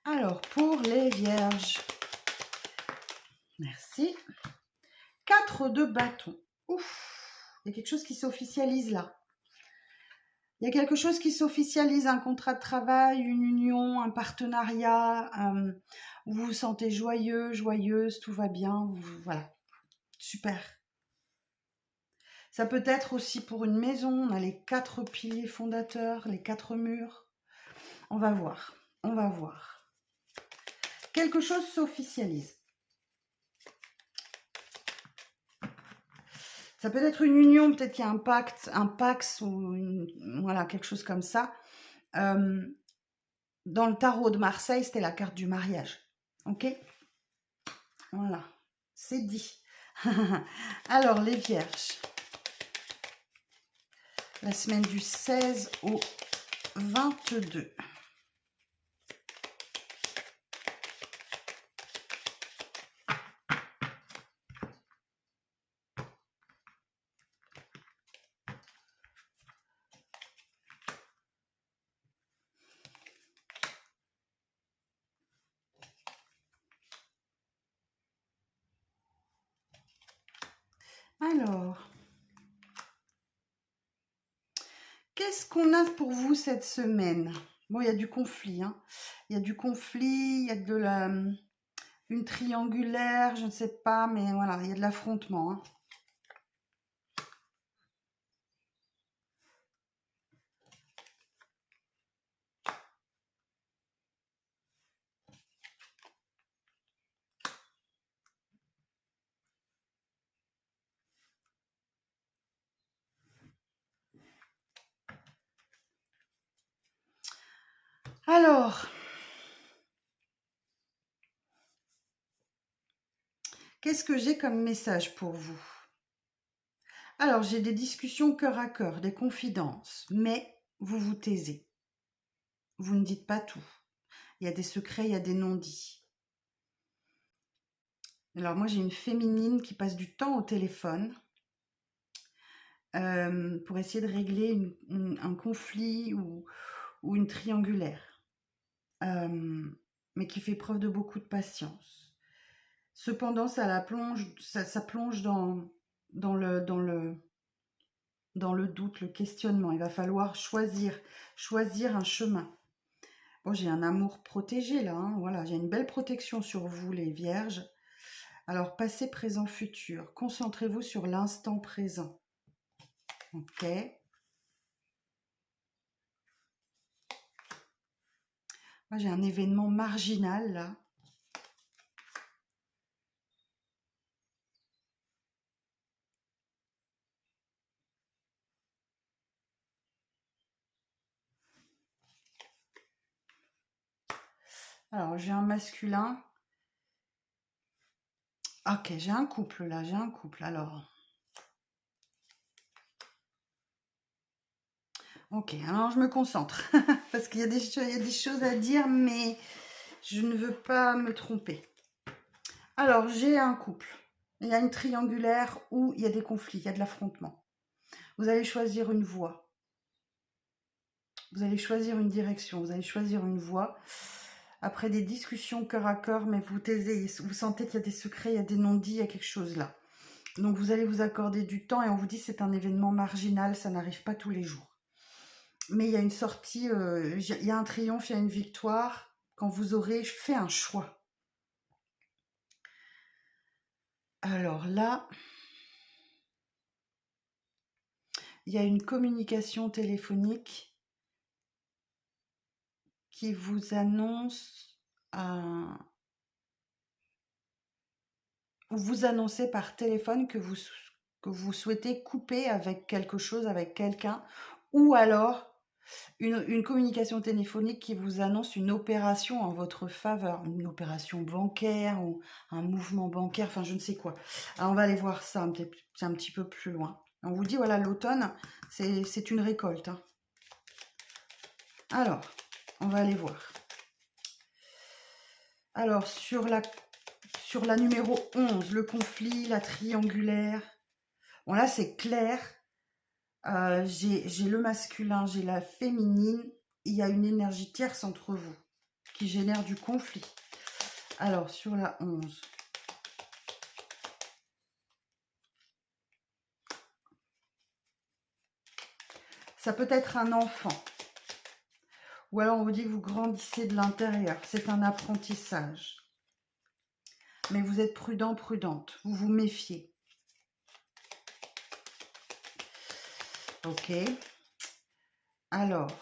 Alors, pour les vierges, merci. 4 de bâton. Ouf, il y a quelque chose qui s'officialise là. Il y a quelque chose qui s'officialise, un contrat de travail, une union, un partenariat. Où vous vous sentez joyeux, joyeuse, tout va bien. Voilà, super. Ça peut être aussi pour une maison. On a les 4 piliers fondateurs, les 4 murs. On va voir, on va voir. Quelque chose s'officialise. Ça peut être une union, peut-être qu'il y a un pacte, un pax ou voilà, quelque chose comme ça. Dans le tarot de Marseille, c'était la carte du mariage. Ok? Voilà, c'est dit. Alors, les vierges. La semaine du 16 au 22. Alors, qu'est-ce qu'on a pour vous cette semaine? Bon, il y a du conflit. Hein. Il y a du conflit, il y a de une triangulaire, je ne sais pas, mais voilà, il y a de l'affrontement. Hein. Alors, qu'est-ce que j'ai comme message pour vous? Alors, j'ai des discussions cœur à cœur, des confidences, mais vous vous taisez. Vous ne dites pas tout. Il y a des secrets, il y a des non-dits. Alors, moi, j'ai une féminine qui passe du temps au téléphone pour essayer de régler un conflit ou une triangulaire, mais qui fait preuve de beaucoup de patience. Cependant, ça plonge dans le dans le doute, le questionnement. Il va falloir choisir un chemin. Bon, j'ai un amour protégé là, hein, voilà, j'ai une belle protection sur vous les vierges. Alors, passé, présent, futur. Concentrez-vous sur l'instant présent. Ok. Moi, j'ai un événement marginal là. Alors, j'ai un masculin. Ok, j'ai un couple là, j'ai un couple. Alors, ok, alors je me concentre. Parce qu'il y a des choses à dire, mais je ne veux pas me tromper. Alors, j'ai un couple. Il y a une triangulaire où il y a des conflits, il y a de l'affrontement. Vous allez choisir une voie. Vous allez choisir une direction. Vous allez choisir une voie. Après des discussions cœur à cœur, mais vous taisez, vous sentez qu'il y a des secrets, il y a des non-dits, il y a quelque chose là. Donc, vous allez vous accorder du temps et on vous dit que c'est un événement marginal, ça n'arrive pas tous les jours. Mais il y a une sortie, il y a un triomphe, il y a une victoire quand vous aurez fait un choix. Alors là, il y a une communication téléphonique qui vous annonce ou vous annoncez par téléphone que vous souhaitez couper avec quelque chose, avec quelqu'un, ou alors une communication téléphonique qui vous annonce une opération en votre faveur, une opération bancaire ou un mouvement bancaire, enfin je ne sais quoi. Alors on va aller voir ça un petit peu plus loin. On vous dit, voilà, l'automne, c'est une récolte, hein. Alors, on va aller voir. Alors, sur la numéro 11, le conflit, la triangulaire. Bon, là, c'est clair. J'ai le masculin, j'ai la féminine. Il y a une énergie tierce entre vous qui génère du conflit. Alors, sur la 11. Ça peut être un enfant. Ou alors, on vous dit que vous grandissez de l'intérieur. C'est un apprentissage. Mais vous êtes prudent, prudente. Vous vous méfiez. Ok. Alors,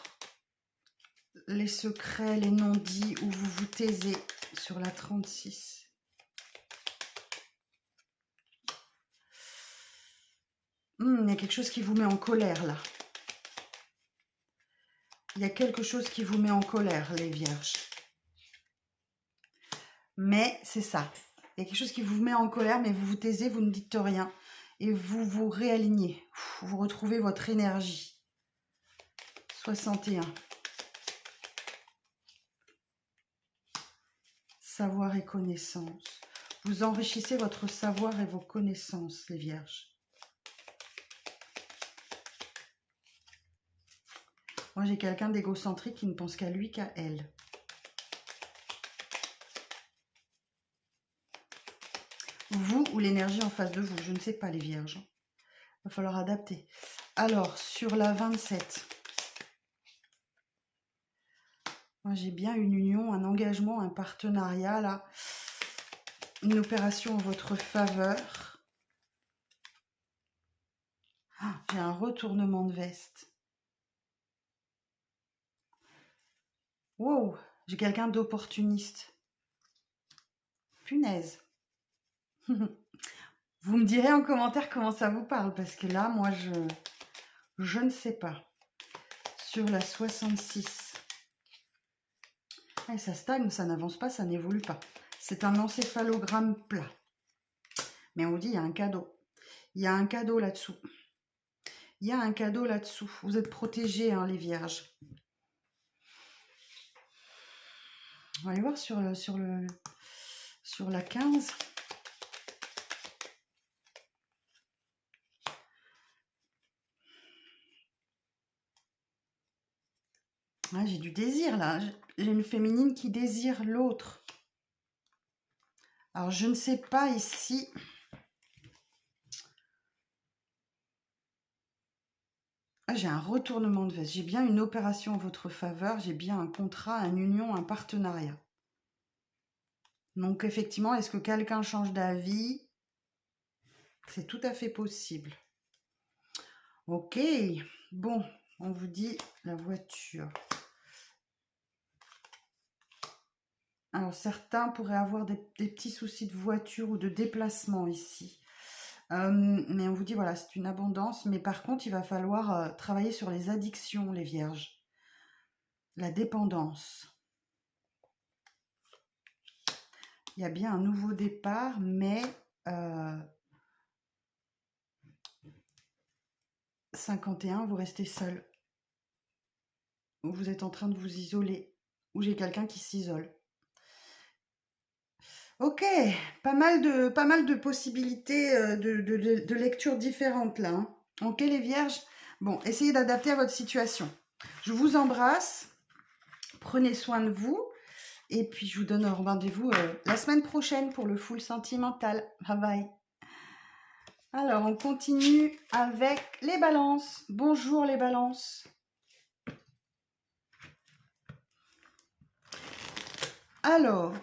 les secrets, les non-dits, où vous vous taisez sur la 36. Il y a quelque chose qui vous met en colère, là. Il y a quelque chose qui vous met en colère, les vierges. Mais c'est ça. Il y a quelque chose qui vous met en colère, mais vous vous taisez, vous ne dites rien. Et vous vous réalignez. Vous retrouvez votre énergie. 61. Savoir et connaissance. Vous enrichissez votre savoir et vos connaissances, les vierges. Moi, j'ai quelqu'un d'égocentrique qui ne pense qu'à lui, qu'à elle. Vous ou l'énergie en face de vous, je ne sais pas, les vierges. Il va falloir adapter. Alors, sur la 27, moi j'ai bien une union, un engagement, un partenariat, là. Une opération en votre faveur. Ah, j'ai un retournement de veste. Wow, j'ai quelqu'un d'opportuniste. Punaise. Vous me direz en commentaire comment ça vous parle, parce que là, moi, je ne sais pas. Sur la 66. Et ça stagne, ça n'avance pas, ça n'évolue pas. C'est un encéphalogramme plat. Mais on vous dit, il y a un cadeau. Il y a un cadeau là-dessous. Il y a un cadeau là-dessous. Vous êtes protégés, hein, les vierges. On va aller voir sur la 15. Ah, j'ai du désir là. J'ai une féminine qui désire l'autre. Alors, je ne sais pas ici. Ah, j'ai un retournement de veste. J'ai bien une opération en votre faveur. J'ai bien un contrat, une union, un partenariat. Donc, effectivement, est-ce que quelqu'un change d'avis? C'est tout à fait possible. Ok. Bon, on vous dit la voiture. Alors, certains pourraient avoir des petits soucis de voiture ou de déplacement ici. Mais on vous dit, voilà, c'est une abondance. Mais par contre, il va falloir travailler sur les addictions, les vierges. La dépendance. Il y a bien un nouveau départ, mais 51, vous restez seul. Vous êtes en train de vous isoler. Ou j'ai quelqu'un qui s'isole. Ok, pas mal de possibilités de lectures différentes là. Hein. Ok les vierges. Bon, essayez d'adapter à votre situation. Je vous embrasse. Prenez soin de vous. Et puis je vous donne rendez-vous la semaine prochaine pour le full sentimental. Bye bye. Alors, on continue avec les balances. Bonjour les balances. Alors,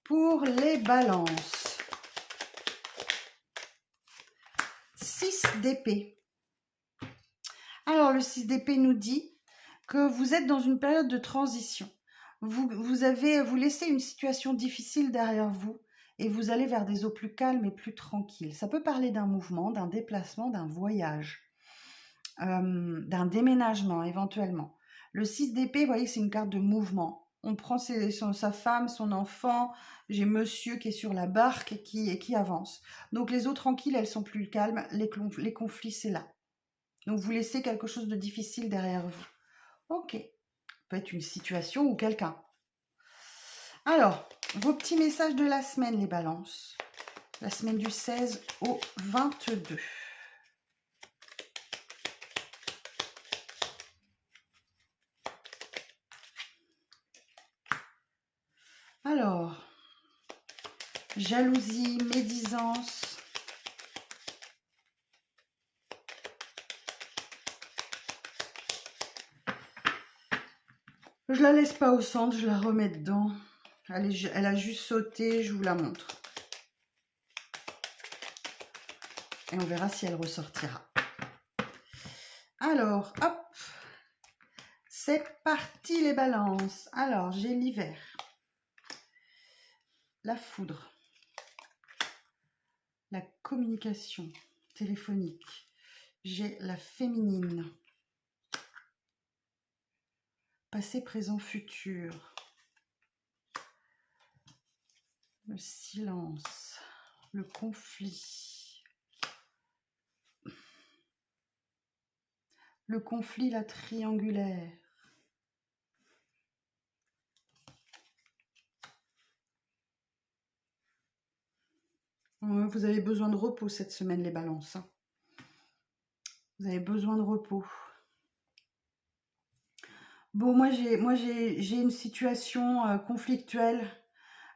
pour les balances, 6 d'épée. Alors, le 6 d'épée nous dit que vous êtes dans une période de transition. Vous laissez une situation difficile derrière vous et vous allez vers des eaux plus calmes et plus tranquilles. Ça peut parler d'un mouvement, d'un déplacement, d'un voyage, d'un déménagement éventuellement. Le 6 d'épée, vous voyez, c'est une carte de mouvement. On prend sa femme, son enfant, j'ai monsieur qui est sur la barque et qui avance. Donc les eaux tranquilles, elles sont plus calmes, les conflits, c'est là. Donc vous laissez quelque chose de difficile derrière vous. Ok, peut être une situation ou quelqu'un. Alors, vos petits messages de la semaine, les balances. La semaine du 16 au 22. Alors, jalousie, médisance. Je la laisse pas au centre, je la remets dedans. Elle a juste sauté, je vous la montre. Et on verra si elle ressortira. Alors, hop. C'est parti les balances. Alors, j'ai l'hiver. La foudre. La communication téléphonique. J'ai la féminine. Passé, présent, futur. Le silence. Le conflit. Le conflit, la triangulaire. Vous avez besoin de repos cette semaine, les balances. Vous avez besoin de repos. Bon, moi j'ai une situation conflictuelle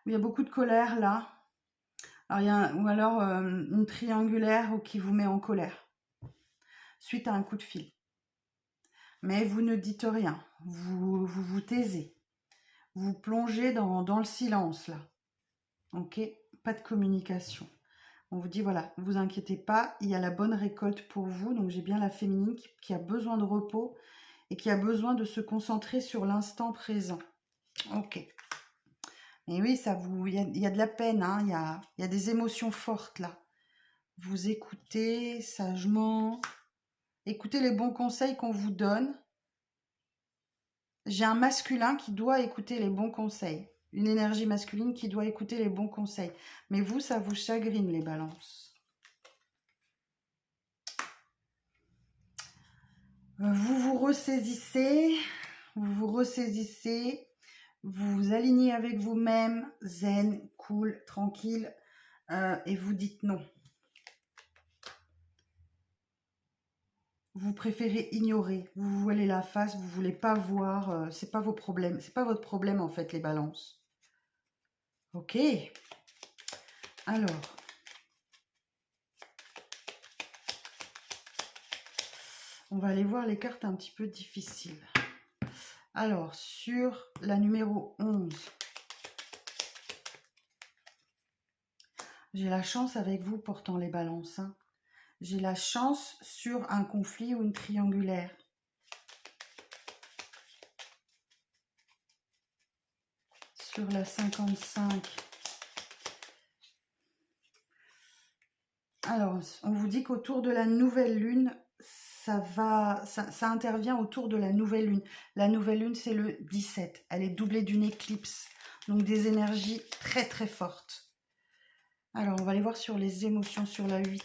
où il y a beaucoup de colère là. Alors, ou alors une triangulaire qui vous met en colère suite à un coup de fil. Mais vous ne dites rien, vous taisez, vous plongez dans le silence là. Ok, pas de communication. On vous dit voilà, ne vous inquiétez pas, il y a la bonne récolte pour vous. Donc j'ai bien la féminine qui a besoin de repos et qui a besoin de se concentrer sur l'instant présent. Ok. Et oui, il y a de la peine, hein, il y a des émotions fortes là. Vous écoutez sagement, écoutez les bons conseils qu'on vous donne. J'ai un masculin qui doit écouter les bons conseils. Une énergie masculine qui doit écouter les bons conseils. Mais vous, ça vous chagrine les balances. Vous vous ressaisissez, vous vous alignez avec vous-même, zen, cool, tranquille, et vous dites non. Vous préférez ignorer, vous vous voilez la face, vous voulez pas voir, c'est pas vos problèmes, c'est pas votre problème en fait les balances. Ok. Alors, On va aller voir les cartes un petit peu difficiles. Alors, sur la numéro 11, j'ai la chance avec vous portant les balances. Hein. J'ai la chance sur un conflit ou une triangulaire. Sur la 55. Alors, on vous dit qu'autour de la nouvelle lune, ça intervient autour de la nouvelle lune. La nouvelle lune, c'est le 17. Elle est doublée d'une éclipse. Donc, des énergies très, très fortes. Alors, on va aller voir sur les émotions sur la 8.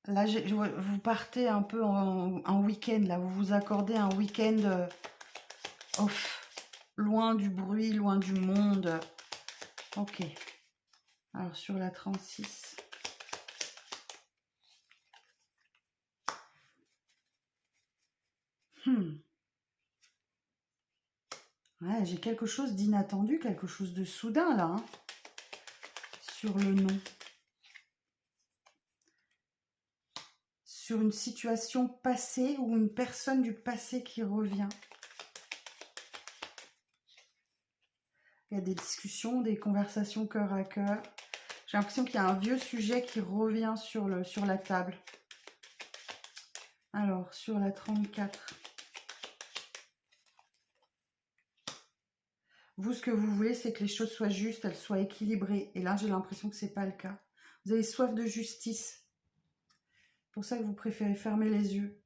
Là, vous partez un peu en week-end. Là, vous vous accordez un week-end off. Loin du bruit, loin du monde. Ok. Alors, sur la 36. Ouais, j'ai quelque chose d'inattendu, quelque chose de soudain, là. Hein, sur le nom. Sur une situation passée ou une personne du passé qui revient. Il y a des discussions, des conversations cœur à cœur. J'ai l'impression qu'il y a un vieux sujet qui revient sur la table. Alors, sur la 34. Vous, ce que vous voulez, c'est que les choses soient justes, elles soient équilibrées. Et là, j'ai l'impression que ce n'est pas le cas. Vous avez soif de justice. C'est pour ça que vous préférez fermer les yeux.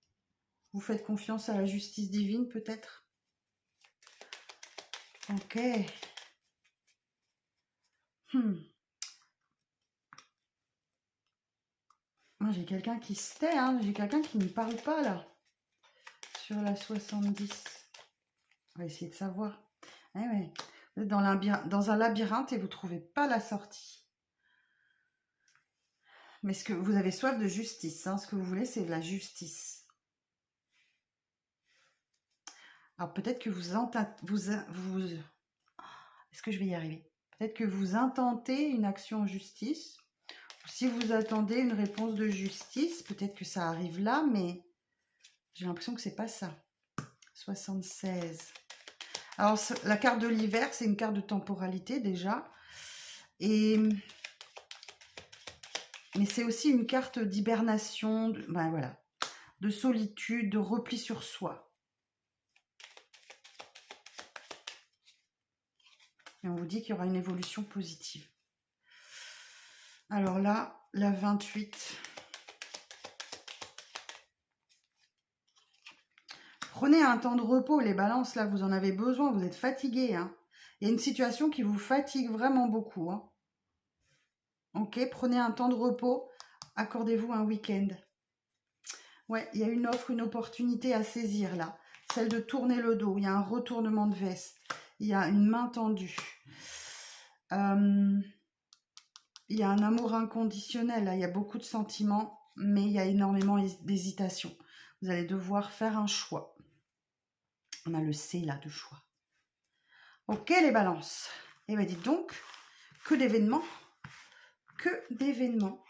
Vous faites confiance à la justice divine, peut-être? Ok. Moi, j'ai quelqu'un qui se tait, hein. J'ai quelqu'un qui ne parle pas, là. Sur la 70. On va essayer de savoir. Eh ouais. Vous êtes dans un labyrinthe et vous ne trouvez pas la sortie. Mais ce que vous avez soif de justice. Hein. Ce que vous voulez, c'est de la justice. Alors, peut-être que est-ce que je vais y arriver? Peut-être que vous intentez une action en justice. Si vous attendez une réponse de justice, peut-être que ça arrive là, mais j'ai l'impression que c'est pas ça. 76. Alors, la carte de l'hiver, c'est une carte de temporalité déjà. Mais c'est aussi une carte d'hibernation, voilà, de solitude, de repli sur soi. Et on vous dit qu'il y aura une évolution positive. Alors là, la 28. Prenez un temps de repos, les balances, là, vous en avez besoin, vous êtes fatigués. Hein. Il y a une situation qui vous fatigue vraiment beaucoup. Hein. Ok, prenez un temps de repos, accordez-vous un week-end. Ouais, il y a une offre, une opportunité à saisir, là. Celle de tourner le dos, il y a un retournement de veste, il y a une main tendue. Il y a un amour inconditionnel, là. Il y a beaucoup de sentiments, mais il y a énormément d'hésitation. Vous allez devoir faire un choix. On a le C là de choix. Ok les balances. Et bien dites donc, que d'événements. Que d'événements.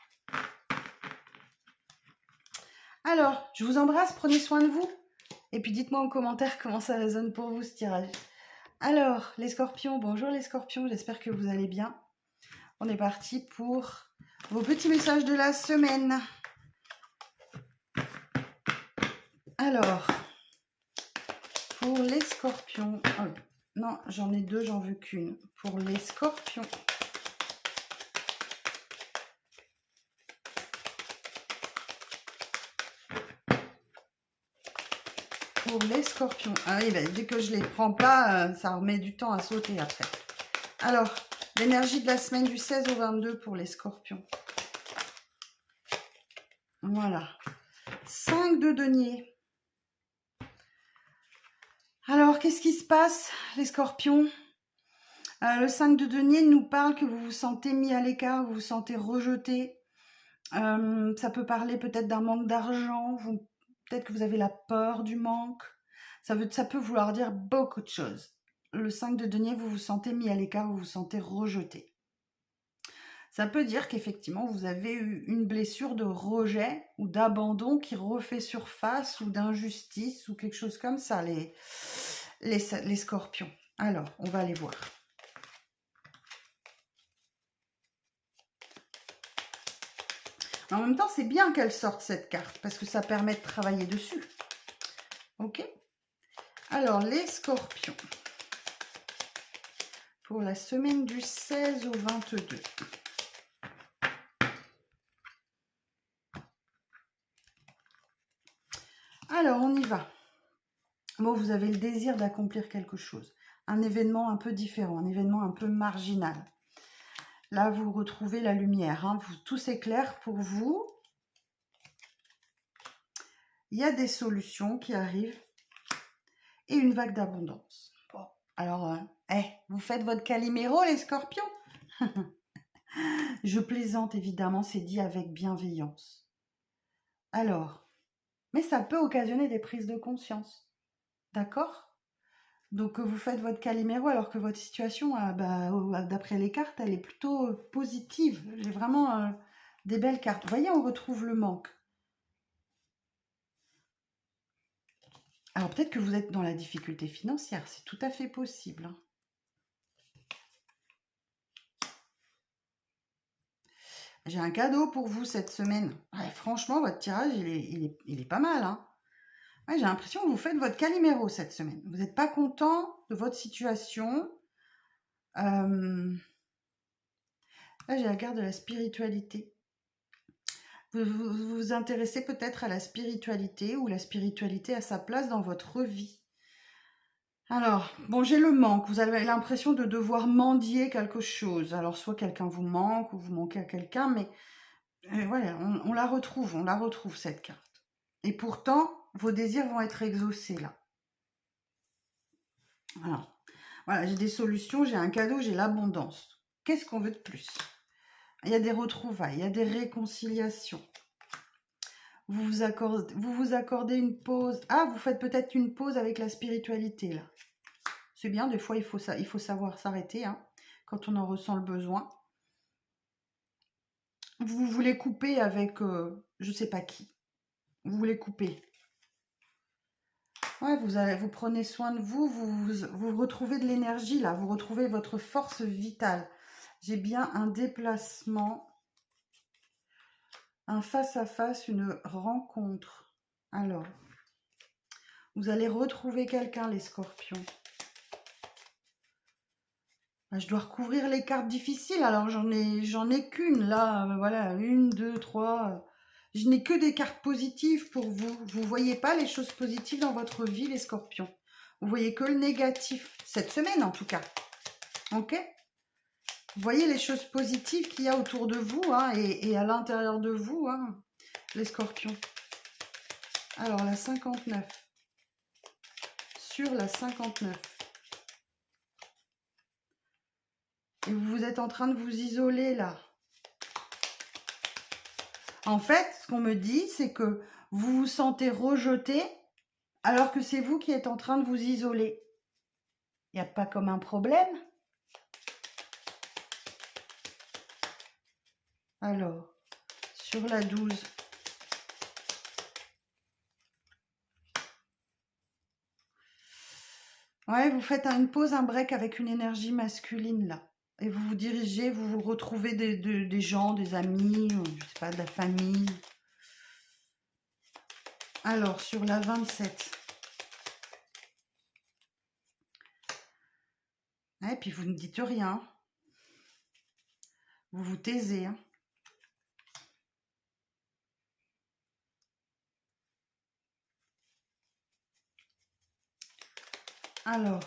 Alors, je vous embrasse, prenez soin de vous. Et puis dites-moi en commentaire comment ça résonne pour vous ce tirage. Alors, les scorpions, bonjour les scorpions, j'espère que vous allez bien. On est parti pour vos petits messages de la semaine. Alors, pour les scorpions... Oh, non, j'en ai deux, j'en veux qu'une. Pour les scorpions... Pour les scorpions... Ah oui, ben, dès que je les prends pas, ça remet du temps à sauter après. Alors, l'énergie de la semaine du 16 au 22 pour les scorpions. Voilà. 5 de denier. Alors, qu'est-ce qui se passe, les scorpions? Le 5 de denier nous parle que vous vous sentez mis à l'écart, vous vous sentez rejeté. Ça peut parler peut-être d'un manque d'argent, peut-être que vous avez la peur du manque. Ça peut vouloir dire beaucoup de choses. Le 5 de denier, vous vous sentez mis à l'écart, vous vous sentez rejeté. Ça peut dire qu'effectivement, vous avez eu une blessure de rejet ou d'abandon qui refait surface ou d'injustice ou quelque chose comme ça, les scorpions. Alors, on va aller voir. En même temps, c'est bien qu'elle sorte cette carte parce que ça permet de travailler dessus. Ok? Alors, les scorpions. Pour la semaine du 16 au 22. Alors, on y va. Bon, vous avez le désir d'accomplir quelque chose. Un événement un peu différent, un événement un peu marginal. Là, vous retrouvez la lumière. Hein. Tout s'éclaire pour vous. Il y a des solutions qui arrivent. Et une vague d'abondance. Bon, alors, vous faites votre Calimero, les scorpions? Je plaisante, évidemment, c'est dit avec bienveillance. Alors, mais ça peut occasionner des prises de conscience. D'accord? Donc, vous faites votre Calimero alors que votre situation, d'après les cartes, elle est plutôt positive. J'ai vraiment des belles cartes. Vous voyez, on retrouve le manque. Alors, peut-être que vous êtes dans la difficulté financière. C'est tout à fait possible. Hein. J'ai un cadeau pour vous cette semaine. Ouais, franchement, votre tirage, il est pas mal. Hein. Ouais, j'ai l'impression que vous faites votre Calimero cette semaine. Vous n'êtes pas content de votre situation. Là, j'ai la carte de la spiritualité. Vous vous intéressez peut-être à la spiritualité ou la spiritualité a sa place dans votre vie. Alors, bon, j'ai le manque. Vous avez l'impression de devoir mendier quelque chose. Alors, soit quelqu'un vous manque ou vous manquez à quelqu'un, mais voilà, on la retrouve cette carte. Et pourtant, vos désirs vont être exaucés là. Voilà, j'ai des solutions, j'ai un cadeau, j'ai l'abondance. Qu'est-ce qu'on veut de plus? Il y a des retrouvailles, il y a des réconciliations. Vous vous accordez une pause. Ah, vous faites peut-être une pause avec la spiritualité là. C'est bien, des fois il faut savoir s'arrêter hein, quand on en ressent le besoin. Vous voulez couper avec je sais pas qui. Vous voulez couper. Ouais, vous prenez soin de vous, vous retrouvez de l'énergie là, vous retrouvez votre force vitale. J'ai bien un déplacement, un face-à-face, une rencontre. Alors, vous allez retrouver quelqu'un, les scorpions. Je dois recouvrir les cartes difficiles, alors j'en ai qu'une là, voilà, 1, 2, 3. Je n'ai que des cartes positives pour vous. Vous ne voyez pas les choses positives dans votre vie, les scorpions. Vous voyez que le négatif, cette semaine en tout cas. Ok? Vous voyez les choses positives qu'il y a autour de vous hein, et à l'intérieur de vous, hein, les scorpions. Alors, la 59. Sur la 59. Et vous êtes en train de vous isoler là. En fait, ce qu'on me dit, c'est que vous vous sentez rejeté alors que c'est vous qui êtes en train de vous isoler. Il n'y a pas comme un problème? Alors, sur la 12. Ouais, vous faites une pause, un break avec une énergie masculine là. Et vous vous dirigez, vous vous retrouvez des gens, des amis, ou, je sais pas, de la famille. Alors, sur la 27. Et puis vous ne dites rien. Vous vous taisez. Hein. Alors,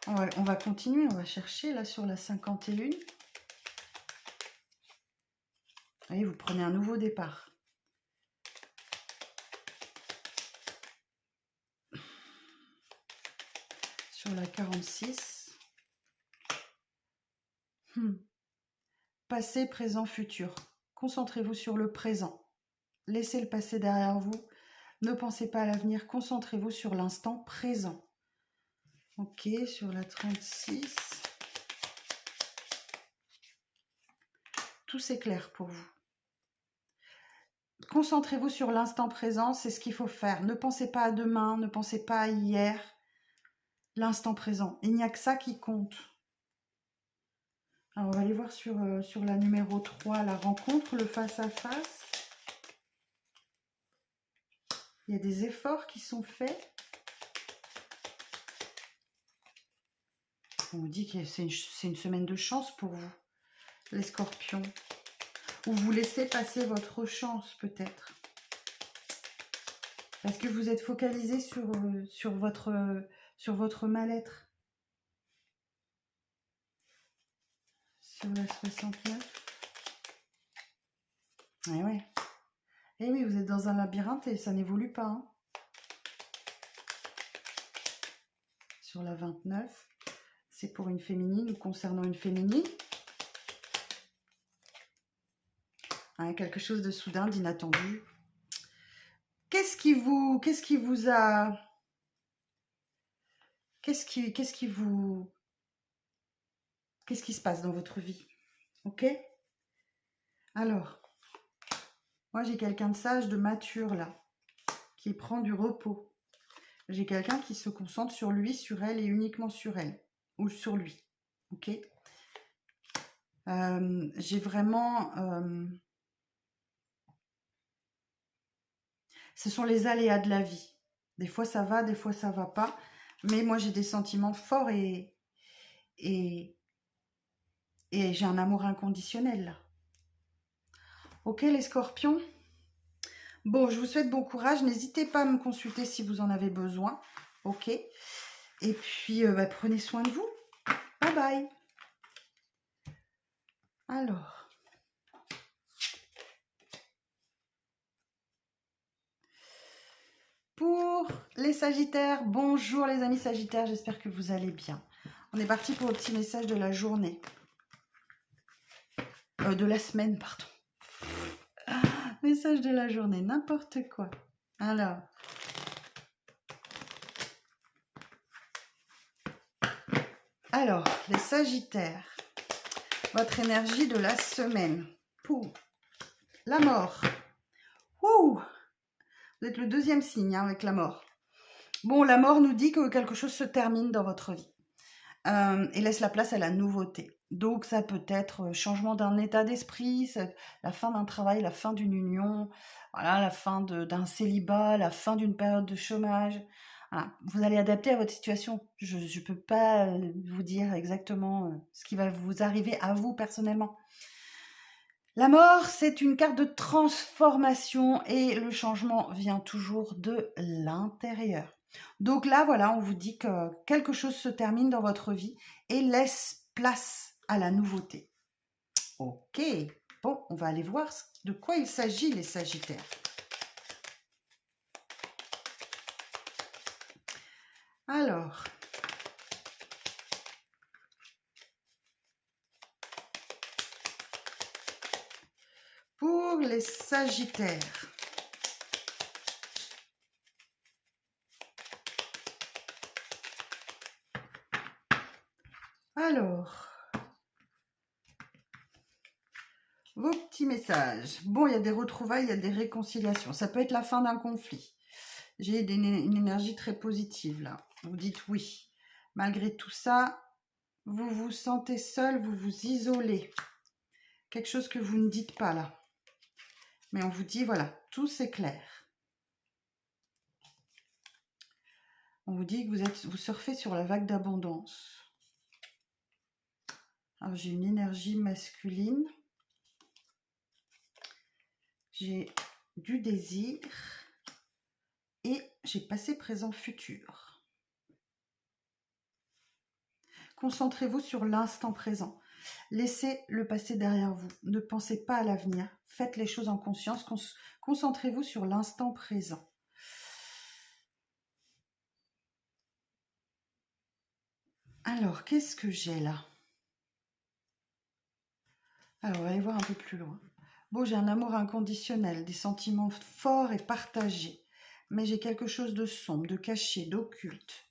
on va continuer, on va chercher là sur la 51. Vous voyez, vous prenez un nouveau départ. Sur la 46. Passé, présent, futur. Concentrez-vous sur le présent. Laissez le passé derrière vous. Ne pensez pas à l'avenir. Concentrez-vous sur l'instant présent. Ok, sur la 36. tout s'éclaire pour vous. Concentrez-vous sur l'instant présent, c'est ce qu'il faut faire. Ne pensez pas à demain, ne pensez pas à hier. L'instant présent, il n'y a que ça qui compte. Alors, on va aller voir sur la numéro 3, la rencontre, le face-à-face. Il y a des efforts qui sont faits. On vous dit que c'est une semaine de chance pour vous, les scorpions. Ou vous laissez passer votre chance peut-être. Parce que vous êtes focalisé sur votre mal-être. Sur la 69. Eh ouais. Eh oui, vous êtes dans un labyrinthe et ça n'évolue pas. Hein. Sur la 29, c'est pour une féminine ou concernant une féminine. Hein, quelque chose de soudain, d'inattendu. Qu'est-ce qui se passe dans votre vie? Ok? Alors, moi j'ai quelqu'un de sage, de mature là, qui prend du repos. J'ai quelqu'un qui se concentre sur lui, sur elle et uniquement sur elle. Ou sur lui. Ok? J'ai vraiment... ce sont les aléas de la vie. Des fois ça va, des fois ça va pas. Mais moi j'ai des sentiments forts et j'ai un amour inconditionnel là. Ok les scorpions? Bon, je vous souhaite bon courage. N'hésitez pas à me consulter si vous en avez besoin. Ok? Et puis, prenez soin de vous. Bye bye. Alors. Pour les Sagittaires, bonjour les amis Sagittaires, j'espère que vous allez bien. On est parti pour le petit message de la journée. De la semaine, pardon. Message de la journée, n'importe quoi. Alors, les Sagittaires, votre énergie de la semaine. Pour la mort. Ouh, vous êtes le deuxième signe hein, avec la mort. Bon, la mort nous dit que quelque chose se termine dans votre vie et laisse la place à la nouveauté. Donc, ça peut être changement d'un état d'esprit, la fin d'un travail, la fin d'une union, voilà, la fin d'un célibat, la fin d'une période de chômage. Voilà. Vous allez adapter à votre situation. Je ne peux pas vous dire exactement ce qui va vous arriver à vous personnellement. La mort, c'est une carte de transformation et le changement vient toujours de l'intérieur. Donc là, voilà, on vous dit que quelque chose se termine dans votre vie et laisse place à la nouveauté. Ok, bon, on va aller voir de quoi il s'agit, les Sagittaires. Alors, pour les Sagittaires, alors, vos petits messages. Bon, il y a des retrouvailles, il y a des réconciliations. Ça peut être la fin d'un conflit. J'ai une énergie très positive là. Vous dites oui. Malgré tout ça, vous vous sentez seul, vous vous isolez. Quelque chose que vous ne dites pas là. Mais on vous dit, voilà, tout s'éclaire. On vous dit que vous surfez sur la vague d'abondance. Alors, j'ai une énergie masculine. J'ai du désir. Et j'ai passé, présent, futur. Concentrez-vous sur l'instant présent. Laissez le passé derrière vous. Ne pensez pas à l'avenir. Faites les choses en conscience. Concentrez-vous sur l'instant présent. Alors, qu'est-ce que j'ai là? Alors, on va aller voir un peu plus loin. Bon, j'ai un amour inconditionnel, des sentiments forts et partagés. Mais j'ai quelque chose de sombre, de caché, d'occulte.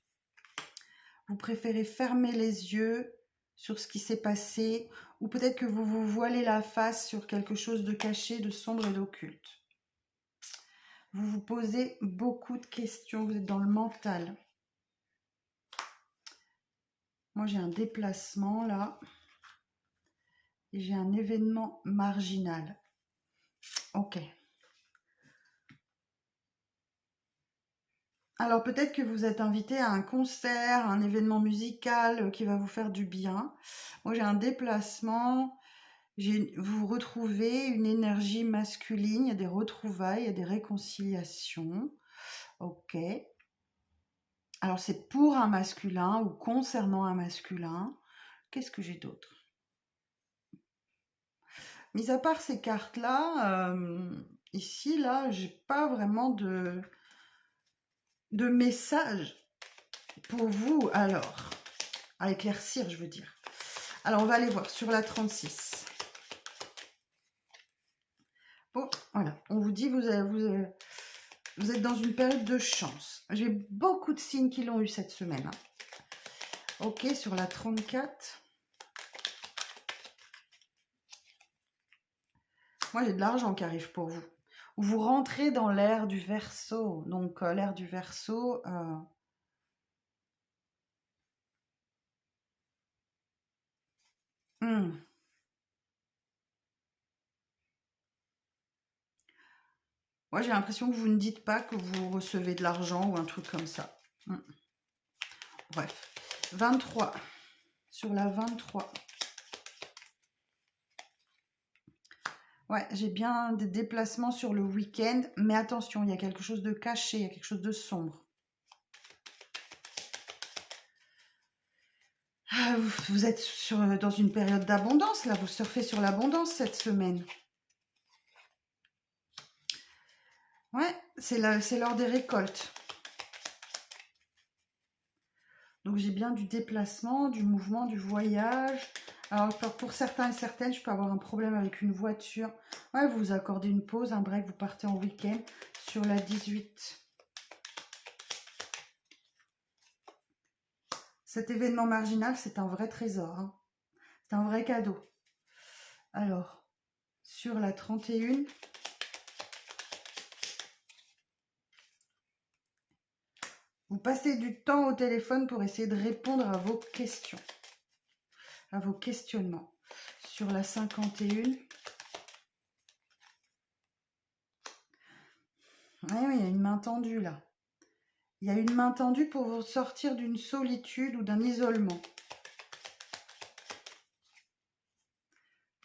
Vous préférez fermer les yeux sur ce qui s'est passé ou peut-être que vous vous voilez la face sur quelque chose de caché, de sombre et d'occulte. Vous vous posez beaucoup de questions, vous êtes dans le mental. Moi, j'ai un déplacement là. Et j'ai un événement marginal. Ok. Alors, peut-être que vous êtes invité à un concert, un événement musical qui va vous faire du bien. Moi, j'ai un déplacement. Vous retrouvez une énergie masculine, il y a des retrouvailles, il y a des réconciliations. Ok. Alors, c'est pour un masculin ou concernant un masculin. Qu'est-ce que j'ai d'autre? Mis à part ces cartes-là, ici, là, j'ai pas vraiment de message pour vous, alors, à éclaircir, je veux dire. Alors, on va aller voir sur la 36. Bon, voilà, on vous dit, vous êtes dans une période de chance. J'ai beaucoup de signes qui l'ont eu cette semaine. Hein. Ok, sur la 34. Moi, j'ai de l'argent qui arrive pour vous. Vous rentrez dans l'ère du Verseau. Donc, l'ère du Verseau... Moi, j'ai l'impression que vous ne dites pas que vous recevez de l'argent ou un truc comme ça. Bref. 23. Sur la 23. Ouais, j'ai bien des déplacements sur le week-end. Mais attention, il y a quelque chose de caché, il y a quelque chose de sombre. Vous êtes dans une période d'abondance, là. Vous surfez sur l'abondance cette semaine. Ouais, c'est l'heure des récoltes. Donc, j'ai bien du déplacement, du mouvement, du voyage. Alors, pour certains et certaines, je peux avoir un problème avec une voiture. Ouais, vous vous accordez une pause, un break, vous partez en week-end sur la 18. Cet événement marginal, c'est un vrai trésor. Hein. C'est un vrai cadeau. Alors, sur la 31, vous passez du temps au téléphone pour essayer de répondre à vos questions, à vos questionnements. Sur la 51, oui, il y a une main tendue là. Il y a une main tendue pour vous sortir d'une solitude ou d'un isolement.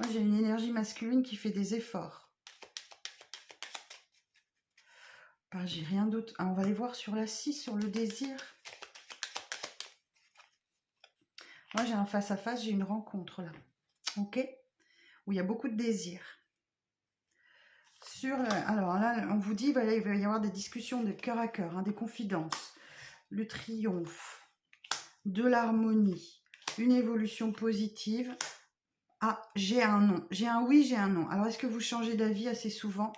Moi, j'ai une énergie masculine qui fait des efforts. Ben, j'ai rien d'autre. Ah, on va aller voir sur la 6, sur le désir. Moi, j'ai un face-à-face, j'ai une rencontre là. Ok? Où il y a beaucoup de désir. Alors là, on vous dit, il va y avoir des discussions de cœur à cœur, hein, des confidences, le triomphe, de l'harmonie, une évolution positive. Ah, j'ai un non. J'ai un oui, j'ai un non. Alors, est-ce que vous changez d'avis assez souvent?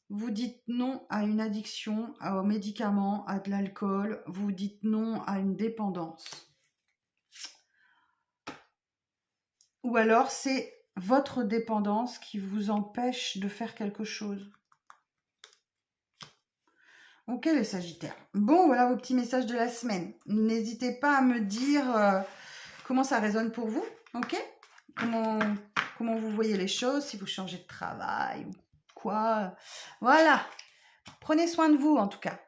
Vous dites non à une addiction, aux médicaments, à de l'alcool. Vous dites non à une dépendance. Ou alors, c'est votre dépendance qui vous empêche de faire quelque chose. Ok les Sagittaires. Bon, voilà vos petits messages de la semaine. N'hésitez pas à me dire comment ça résonne pour vous. Ok? Comment vous voyez les choses, si vous changez de travail ou quoi. Voilà. Prenez soin de vous en tout cas.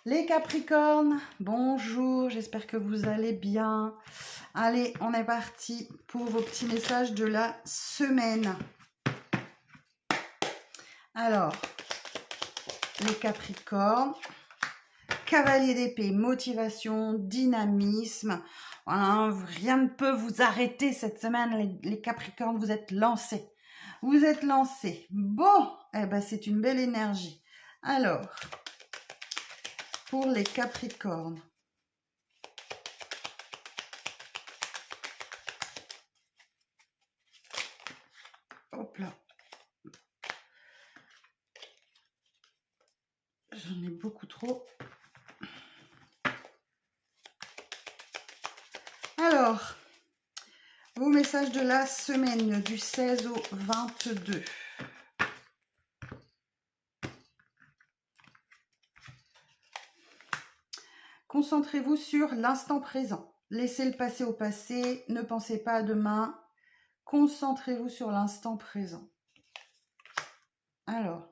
Les Capricornes, bonjour, j'espère que vous allez bien. Allez, on est parti pour vos petits messages de la semaine. Alors, les Capricornes, cavalier d'épée, motivation, dynamisme. Voilà, rien ne peut vous arrêter cette semaine, les Capricornes, vous êtes lancés. Vous êtes lancés. Bon, eh ben, c'est une belle énergie. Alors, pour les Capricornes. Hop là. J'en ai beaucoup trop. Alors, message de la semaine du 16 au 22. Concentrez-vous sur l'instant présent. Laissez le passé au passé. Ne pensez pas à demain. Concentrez-vous sur l'instant présent. Alors,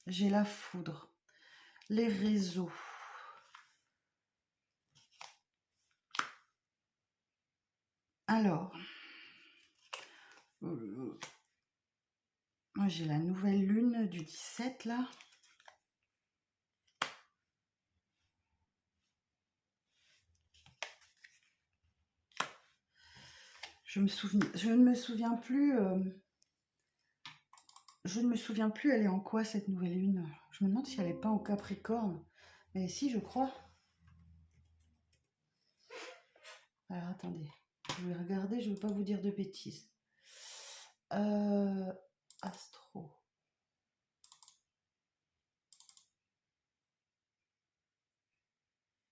j'ai la foudre, les réseaux. Alors, moi j'ai la nouvelle lune du 17 là. Je ne me souviens plus. Je ne me souviens plus, elle est en quoi cette nouvelle lune? Je me demande si elle n'est pas en Capricorne. Mais si, je crois. Alors attendez, je vais regarder, je ne veux pas vous dire de bêtises. Astro.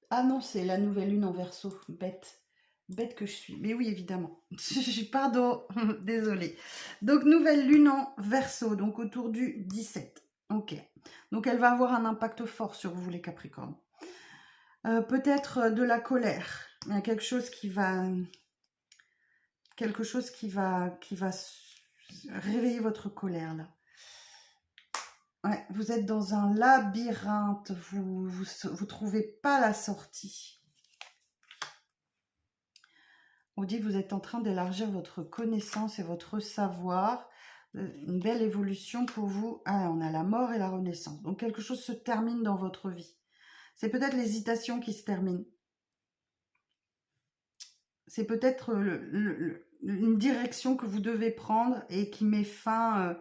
Ah non, c'est la nouvelle lune en Verseau. Bête. Bête que je suis. Mais oui, évidemment. Pardon, désolée. Donc, nouvelle lune en Verseau, donc autour du 17. Ok. Donc, elle va avoir un impact fort sur vous, les Capricornes. Peut-être de la colère. Il y a quelque chose qui va... réveiller votre colère, là. Ouais, vous êtes dans un labyrinthe. Vous trouvez pas la sortie. On dit que vous êtes en train d'élargir votre connaissance et votre savoir. Une belle évolution pour vous. Ah, on a la mort et la renaissance. Donc, quelque chose se termine dans votre vie. C'est peut-être l'hésitation qui se termine. C'est peut-être une direction que vous devez prendre et qui met fin...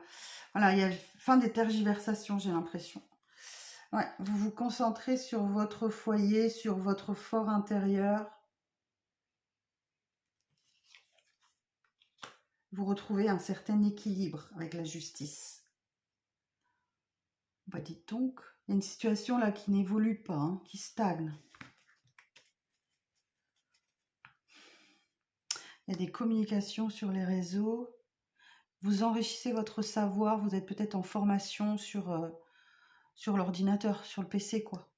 voilà, il y a fin des tergiversations, j'ai l'impression. Ouais, vous vous concentrez sur votre foyer, sur votre fort intérieur. Vous retrouvez un certain équilibre avec la justice. Bah dites donc, il y a une situation là qui n'évolue pas, hein, qui stagne. Il y a des communications sur les réseaux. Vous enrichissez votre savoir, vous êtes peut-être en formation sur l'ordinateur, sur le PC, quoi.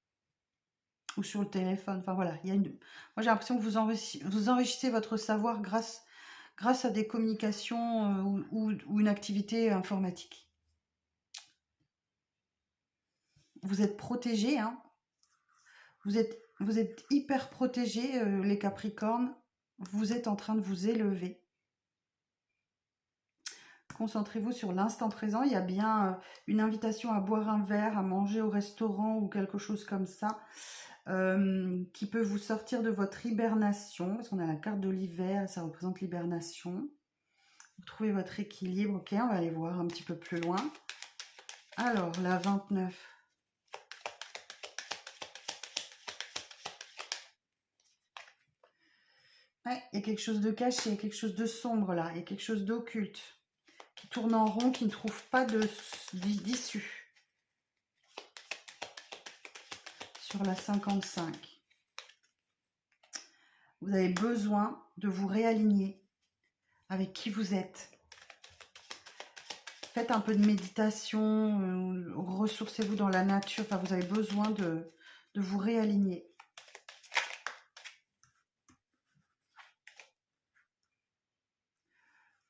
Ou sur le téléphone, enfin voilà. Moi j'ai l'impression que vous enrichissez votre savoir grâce à des communications ou une activité informatique. Vous êtes protégés, hein. Vous êtes hyper protégés, les Capricornes. Vous êtes en train de vous élever. Concentrez-vous sur l'instant présent. Il y a bien une invitation à boire un verre, à manger au restaurant ou quelque chose comme ça, qui peut vous sortir de votre hibernation. Parce qu'on a la carte de l'hiver, ça représente l'hibernation. Vous trouvez votre équilibre. Ok, on va aller voir un petit peu plus loin. Alors, la 29. Ouais, il y a quelque chose de caché, il y a quelque chose de sombre là, il y a quelque chose d'occulte qui tourne en rond, qui ne trouve pas d'issue. Sur la 55. Vous avez besoin de vous réaligner avec qui vous êtes. Faites un peu de méditation, ressourcez-vous dans la nature. Enfin, vous avez besoin de vous réaligner.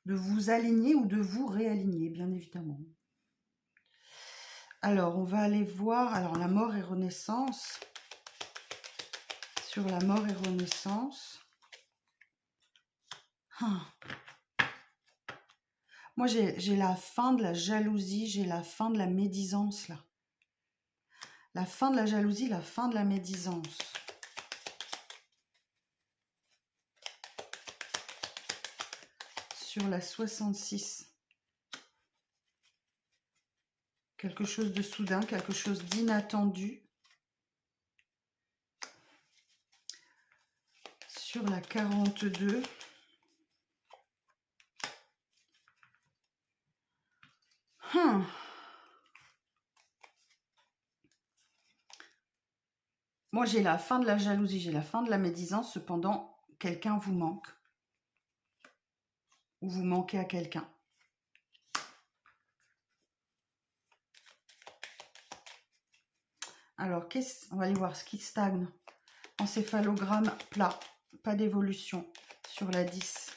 De vous aligner ou de vous réaligner, bien évidemment. Alors, on va aller voir... Alors, la mort et renaissance. Sur la mort et renaissance. Moi, j'ai la fin de la jalousie, j'ai la fin de la médisance, là. La fin de la jalousie, la fin de la médisance. Sur la 66. Quelque chose de soudain, quelque chose d'inattendu. Sur la 42. Moi, j'ai la fin de la jalousie, j'ai la fin de la médisance. Cependant, quelqu'un vous manque. ou vous manquez à quelqu'un. Alors, on va aller voir ce qui stagne. Encéphalogramme plat, pas d'évolution sur la 10.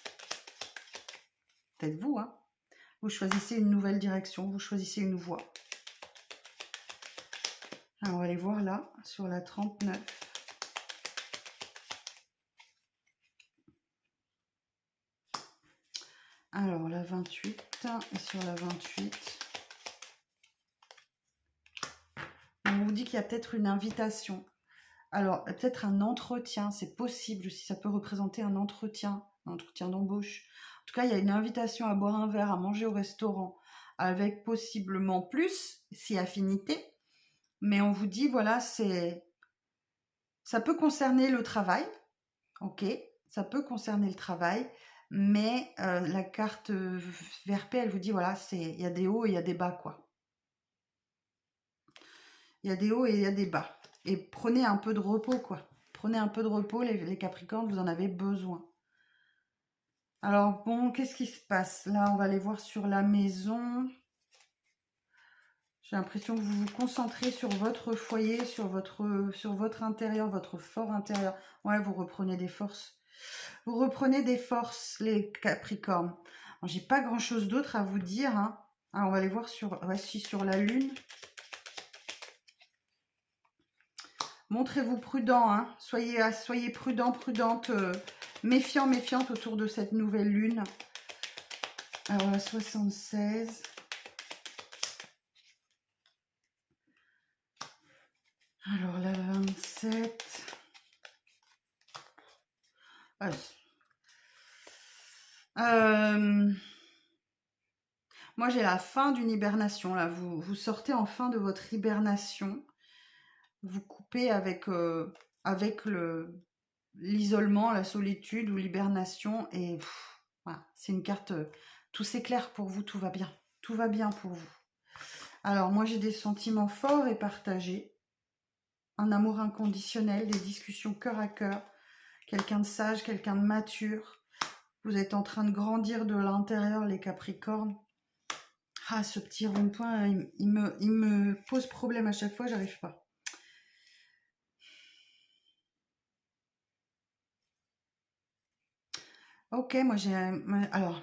Peut-être vous, hein. Vous choisissez une nouvelle direction, vous choisissez une voie. Alors, on va aller voir là, sur la 39. Alors, la 28, et sur la 28, on vous dit qu'il y a peut-être une invitation. Alors, peut-être un entretien, c'est possible, si ça peut représenter un entretien d'embauche. En tout cas, il y a une invitation à boire un verre, à manger au restaurant, avec possiblement plus, si affinité. Mais on vous dit, voilà, ça peut concerner le travail, ok, ça peut concerner le travail, mais la carte VRP, elle vous dit, voilà, il y a des hauts et il y a des bas, quoi. Il y a des hauts et il y a des bas. Et prenez un peu de repos, quoi. Prenez un peu de repos, les Capricornes, vous en avez besoin. Alors, bon, qu'est-ce qui se passe? Là, on va aller voir sur la maison. J'ai l'impression que vous vous concentrez sur votre foyer, sur votre intérieur, votre fort intérieur. Ouais, vous reprenez des forces. Vous reprenez des forces, les Capricornes. J'ai pas grand-chose d'autre à vous dire. Hein. Alors, on va aller voir sur la Lune. Montrez-vous prudent. Hein. Soyez prudent, prudente, méfiant, méfiante autour de cette nouvelle Lune. Alors, la 76... Alors, la 27... moi, j'ai la fin d'une hibernation. Là, vous sortez enfin de votre hibernation. Vous coupez avec l'isolement, la solitude ou l'hibernation. Et voilà, c'est une carte... tout s'éclaire pour vous, tout va bien. Tout va bien pour vous. Alors, moi, j'ai des sentiments forts et partagés. Un amour inconditionnel, des discussions cœur à cœur. Quelqu'un de sage, quelqu'un de mature. Vous êtes en train de grandir de l'intérieur, les Capricornes. Ah, ce petit rond-point, il me pose problème à chaque fois, j'arrive pas. Ok, moi j'ai... Alors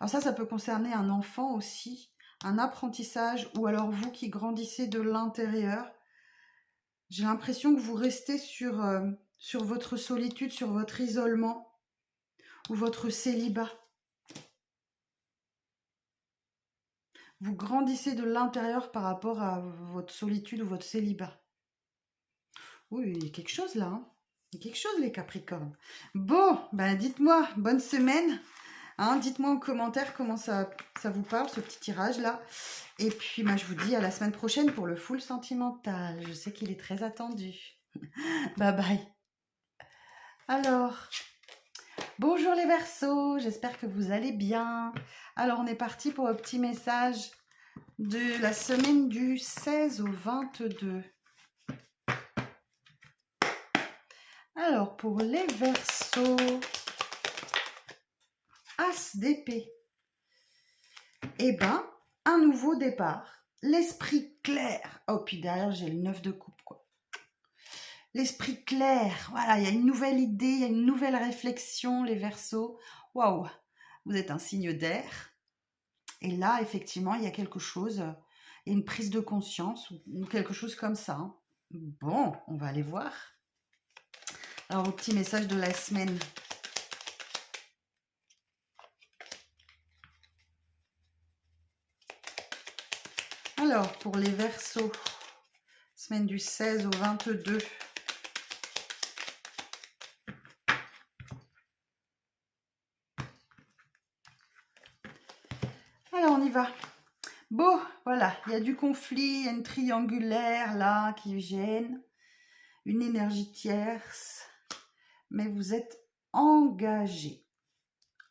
ça peut concerner un enfant aussi, un apprentissage, ou alors vous qui grandissez de l'intérieur. J'ai l'impression que vous restez sur votre solitude, sur votre isolement, ou votre célibat. Vous grandissez de l'intérieur par rapport à votre solitude ou votre célibat. Oui, il y a quelque chose là. Hein. Il y a quelque chose, les Capricornes. Bon, ben dites-moi, bonne semaine. Hein, dites-moi en commentaire comment ça vous parle, ce petit tirage-là. Et puis, je vous dis à la semaine prochaine pour le full sentimental. Je sais qu'il est très attendu. Bye bye. Alors, bonjour les Verseaux, j'espère que vous allez bien. Alors, on est parti pour un petit message de la semaine du 16 au 22. Alors, pour les Verseaux, As d'épée. Eh ben, un nouveau départ. L'esprit clair. Oh, puis derrière, j'ai le 9 de coupe, quoi. L'esprit clair. Voilà, il y a une nouvelle idée, il y a une nouvelle réflexion, les Verseaux. Waouh, vous êtes un signe d'air. Et là, effectivement, il y a quelque chose, il y a une prise de conscience ou quelque chose comme ça. Hein. Bon, on va aller voir. Alors, au petit message de la semaine. Alors, pour les Verseaux, semaine du 16 au 22. Alors, on y va. Bon, voilà, il y a du conflit, il y a une triangulaire là qui gêne, une énergie tierce, mais vous êtes engagé.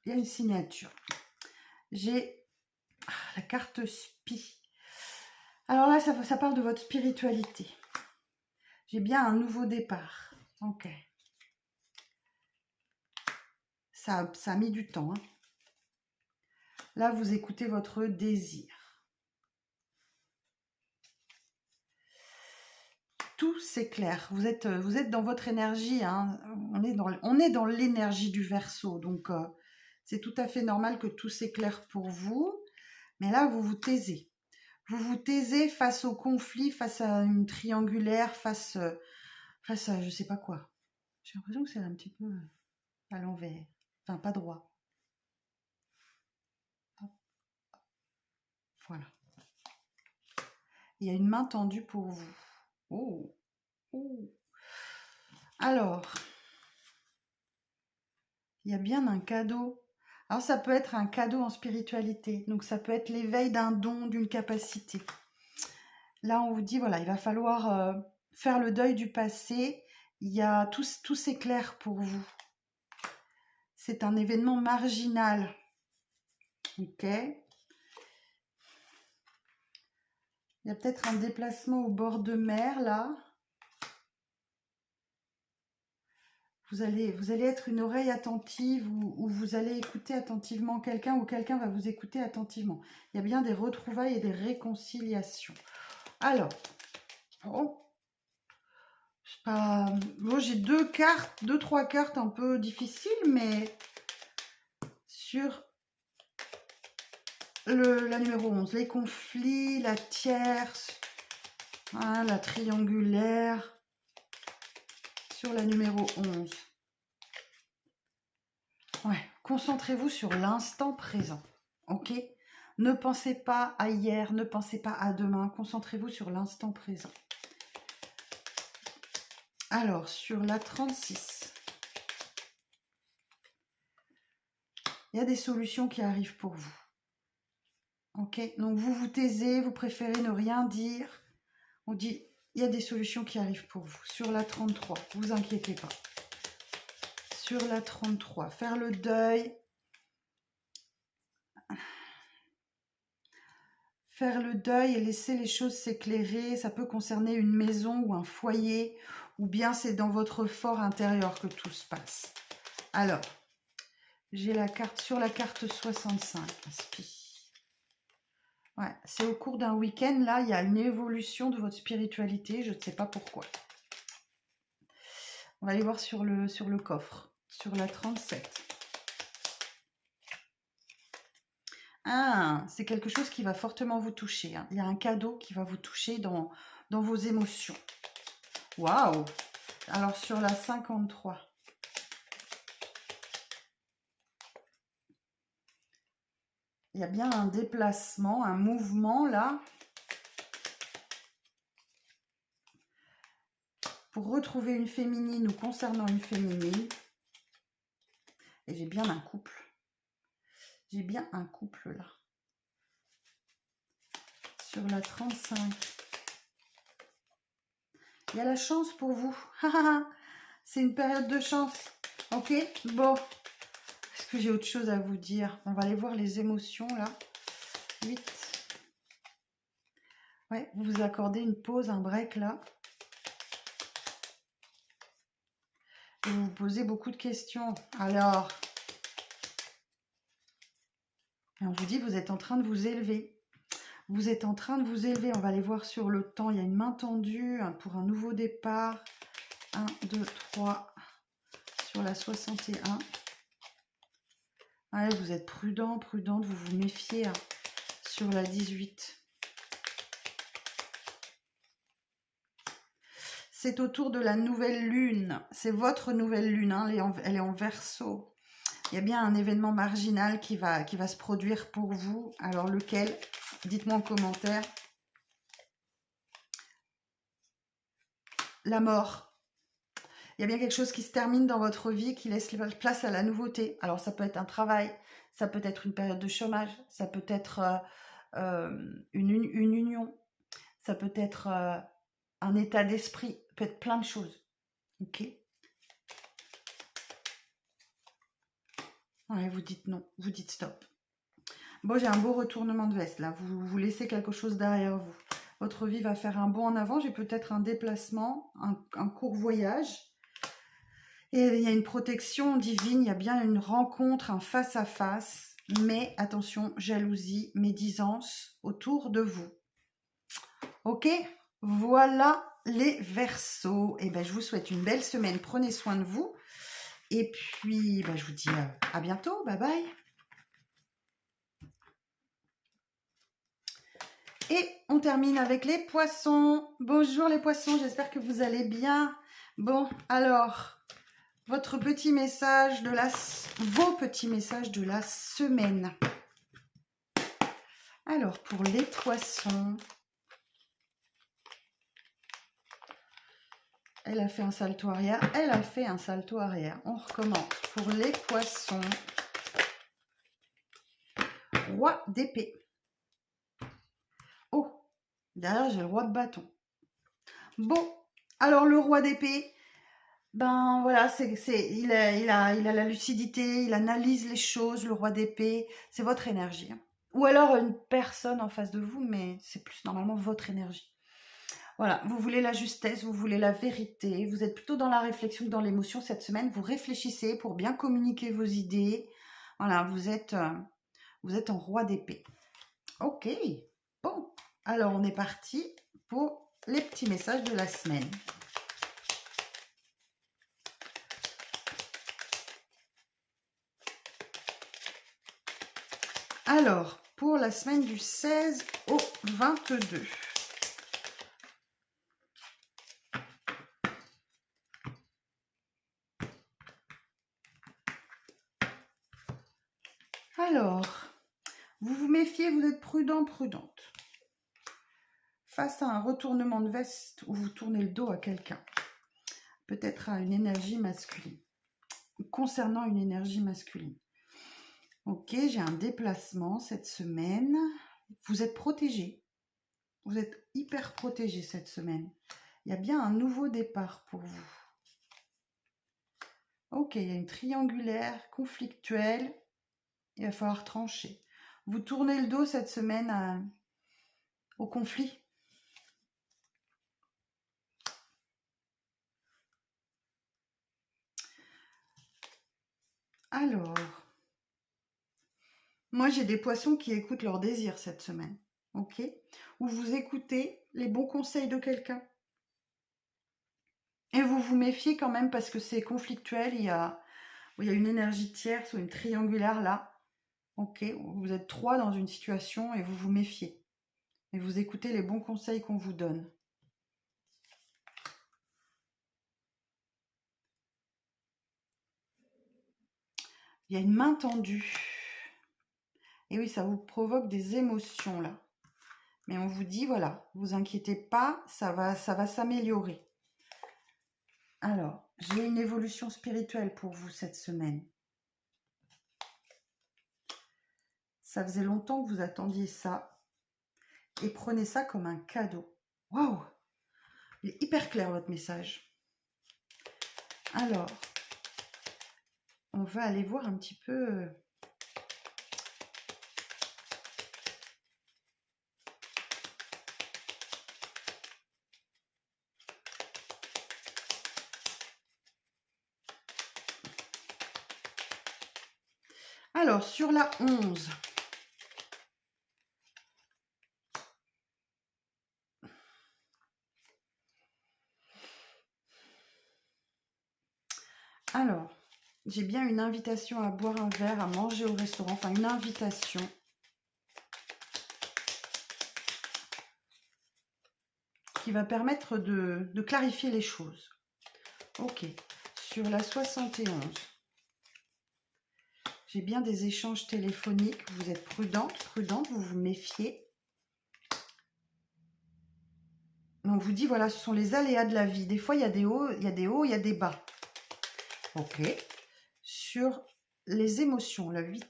Il y a une signature. J'ai la carte Spi. Alors là, ça parle de votre spiritualité. J'ai bien un nouveau départ. Ok. Ça a mis du temps. Hein. Là, vous écoutez votre désir. Tout s'éclaire. Vous êtes dans votre énergie. Hein. On est dans l'énergie du Verseau. Donc, c'est tout à fait normal que tout s'éclaire pour vous. Mais là, vous vous taisez. Vous vous taisez face au conflit, face à une triangulaire, face à je sais pas quoi. J'ai l'impression que c'est un petit peu à l'envers. Enfin, pas droit. Voilà. Il y a une main tendue pour vous. Oh, oh. Alors, il y a bien un cadeau. Alors, ça peut être un cadeau en spiritualité. Donc, ça peut être l'éveil d'un don, d'une capacité. Là, on vous dit, voilà, il va falloir faire le deuil du passé. Il y a tout s'éclaire pour vous. C'est un événement marginal. Ok. Il y a peut-être un déplacement au bord de mer, là. Vous allez être une oreille attentive ou vous allez écouter attentivement quelqu'un ou quelqu'un va vous écouter attentivement. Il y a bien des retrouvailles et des réconciliations. Alors, bon, j'ai deux, trois cartes un peu difficiles, mais sur la numéro 11, les conflits, la tierce, hein, la triangulaire, sur la numéro 11. Ouais, concentrez-vous sur l'instant présent, ok? Ne pensez pas à hier, ne pensez pas à demain, concentrez-vous sur l'instant présent. Alors, sur la 36, il y a des solutions qui arrivent pour vous. Ok, donc vous vous taisez, vous préférez ne rien dire. On dit, il y a des solutions qui arrivent pour vous. Sur la 33, vous inquiétez pas. Sur la 33, faire le deuil. Faire le deuil et laisser les choses s'éclairer, ça peut concerner une maison ou un foyer, ou bien c'est dans votre fort intérieur que tout se passe. Alors, j'ai la carte sur la carte 65. Ouais, c'est au cours d'un week-end, là, il y a une évolution de votre spiritualité, je ne sais pas pourquoi. On va aller voir sur le coffre, sur la 37. Ah, c'est quelque chose qui va fortement vous toucher. Hein. Il y a un cadeau qui va vous toucher dans vos émotions. Waouh! Alors, sur la 53. Il y a bien un déplacement, un mouvement, là. Pour retrouver une féminine ou concernant une féminine. Et j'ai bien un couple. J'ai bien un couple, là. Sur la 35. Il y a la chance pour vous. C'est une période de chance. Ok? Bon. Est-ce que j'ai autre chose à vous dire? On va aller voir les émotions, là. 8. Ouais, vous vous accordez une pause, un break, là. Et vous vous posez beaucoup de questions. Alors, et on vous dit, vous êtes en train de vous élever. Vous êtes en train de vous élever. On va aller voir sur le temps. Il y a une main tendue pour un nouveau départ. 1, 2, 3. Sur la 61. Ouais, vous êtes prudent, prudente. Vous vous méfiez. Hein, sur la 18. C'est autour de la nouvelle lune. C'est votre nouvelle lune. Hein, elle est en Verseau. Il y a bien un événement marginal qui va se produire pour vous. Alors, lequel? Dites-moi en commentaire. La mort. Il y a bien quelque chose qui se termine dans votre vie, qui laisse place à la nouveauté. Alors, ça peut être un travail, ça peut être une période de chômage, ça peut être une union, ça peut être un état d'esprit, ça peut être plein de choses. Ok? Ouais, vous dites non, vous dites stop. Bon, j'ai un beau retournement de veste, là. Vous laissez quelque chose derrière vous. Votre vie va faire un bond en avant. J'ai peut-être un déplacement, un court voyage. Et il y a une protection divine. Il y a bien une rencontre, un face-à-face. mais attention, jalousie, médisance autour de vous. Ok, voilà les Verseaux. Et ben, je vous souhaite une belle semaine. Prenez soin de vous. Et puis, ben, je vous dis à bientôt. Bye bye. Et on termine avec les poissons. Bonjour les poissons, j'espère que vous allez bien. Bon, alors, vos petits messages de la semaine. Alors, pour les poissons, elle a fait un salto arrière, elle a fait un salto arrière. On recommence. Pour les poissons, roi d'épée. Oh, derrière, j'ai le roi de bâton. Bon, alors le roi d'épée, ben voilà, il a la lucidité, il analyse les choses, le roi d'épée, c'est votre énergie. Hein. Ou alors une personne en face de vous, mais c'est plus normalement votre énergie. Voilà, vous voulez la justesse, vous voulez la vérité, vous êtes plutôt dans la réflexion que dans l'émotion cette semaine, vous réfléchissez pour bien communiquer vos idées. Voilà, vous êtes en roi d'épée. Ok, bon, alors on est parti pour les petits messages de la semaine. Alors, pour la semaine du 16 au 22. Alors, vous vous méfiez, vous êtes prudent, prudente. Face à un retournement de veste où vous tournez le dos à quelqu'un, peut-être à une énergie masculine, concernant une énergie masculine. Ok, j'ai un déplacement cette semaine. Vous êtes protégé. Vous êtes hyper protégé cette semaine. Il y a bien un nouveau départ pour vous. Ok, il y a une triangulaire conflictuelle. Il va falloir trancher. Vous tournez le dos cette semaine au conflit. Alors, moi j'ai des poissons qui écoutent leurs désirs cette semaine. Ok, où vous écoutez les bons conseils de quelqu'un. Et vous vous méfiez quand même parce que c'est conflictuel. Il y a une énergie tierce ou une triangulaire là. Ok, vous êtes trois dans une situation et vous vous méfiez. Et vous écoutez les bons conseils qu'on vous donne. Il y a une main tendue. Et oui, ça vous provoque des émotions là. Mais on vous dit, voilà, vous inquiétez pas, ça va s'améliorer. Alors, j'ai une évolution spirituelle pour vous cette semaine. Ça faisait longtemps que vous attendiez ça. Et prenez ça comme un cadeau. Waouh! Il est hyper clair votre message. Alors, on va aller voir un petit peu... Alors, sur la 11... Alors, j'ai bien une invitation à boire un verre, à manger au restaurant, enfin une invitation. Qui va permettre de clarifier les choses. Ok, sur la 71, j'ai bien des échanges téléphoniques, vous êtes prudente, vous vous méfiez. On vous dit, voilà, ce sont les aléas de la vie. Des fois, il y a des hauts, il y a des bas. Ok. Sur les émotions, la 8.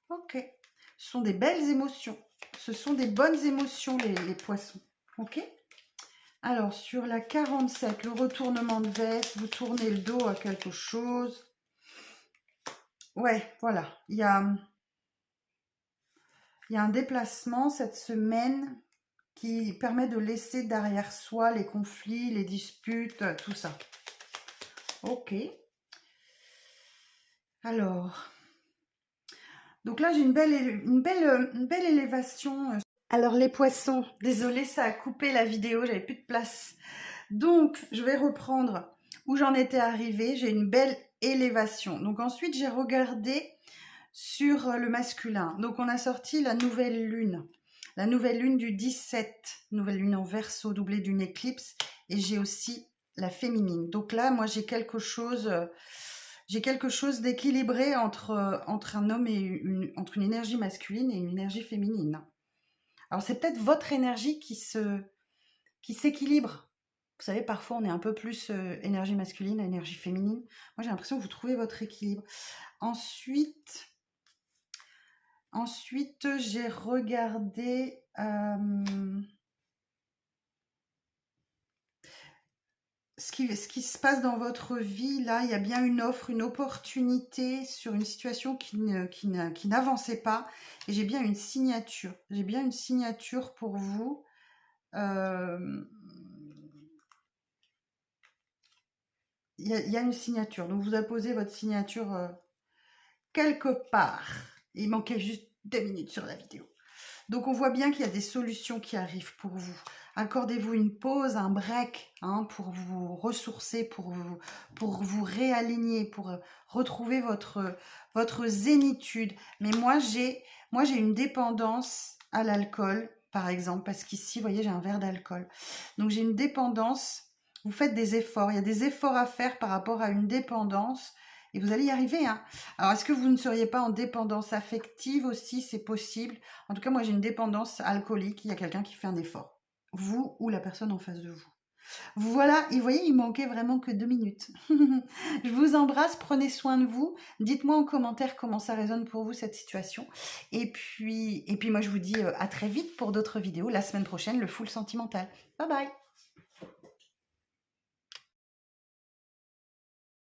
Ok. Ce sont des belles émotions. Ce sont des bonnes émotions, les poissons. Ok. Alors, sur la 47, le retournement de veste, vous tournez le dos à quelque chose. Ouais, voilà. Il y a un déplacement cette semaine qui permet de laisser derrière soi les conflits, les disputes, tout ça. Ok. Alors, donc là, j'ai une belle élévation. Alors, les poissons, désolée, ça a coupé la vidéo, j'avais plus de place. Donc, je vais reprendre où j'en étais arrivée. J'ai une belle élévation. Donc, ensuite, j'ai regardé sur le masculin. Donc, on a sorti la nouvelle lune. La nouvelle lune du 17. Nouvelle lune en Verseau, doublée d'une éclipse. Et j'ai aussi la féminine. Donc là, moi, j'ai quelque chose d'équilibré entre un homme et entre une énergie masculine et une énergie féminine. Alors, c'est peut-être votre énergie qui s'équilibre. Vous savez, parfois, on est un peu plus énergie masculine, énergie féminine. Moi, j'ai l'impression que vous trouvez votre équilibre. Ensuite j'ai regardé ce qui se passe dans votre vie. Là, il y a bien une offre, une opportunité sur une situation qui n'avançait pas. Et j'ai bien une signature. J'ai bien une signature pour vous. Il y a une signature. Donc, vous apposez votre signature quelque part. Il manquait juste 2 minutes sur la vidéo. Donc, on voit bien qu'il y a des solutions qui arrivent pour vous. Accordez-vous une pause, un break, hein, pour vous ressourcer, pour vous réaligner, pour retrouver votre zénitude. Mais moi, j'ai une dépendance à l'alcool, par exemple, parce qu'ici, vous voyez, j'ai un verre d'alcool. Donc, j'ai une dépendance. Vous faites des efforts. Il y a des efforts à faire par rapport à une dépendance. Et vous allez y arriver, hein. Alors, est-ce que vous ne seriez pas en dépendance affective aussi? C'est possible. En tout cas, moi, j'ai une dépendance alcoolique. Il y a quelqu'un qui fait un effort. Vous ou la personne en face de vous. Voilà, et vous voyez, il manquait vraiment que 2 minutes. Je vous embrasse, prenez soin de vous. Dites-moi en commentaire comment ça résonne pour vous, cette situation. Et puis moi, je vous dis à très vite pour d'autres vidéos. La semaine prochaine, le full sentimental. Bye bye!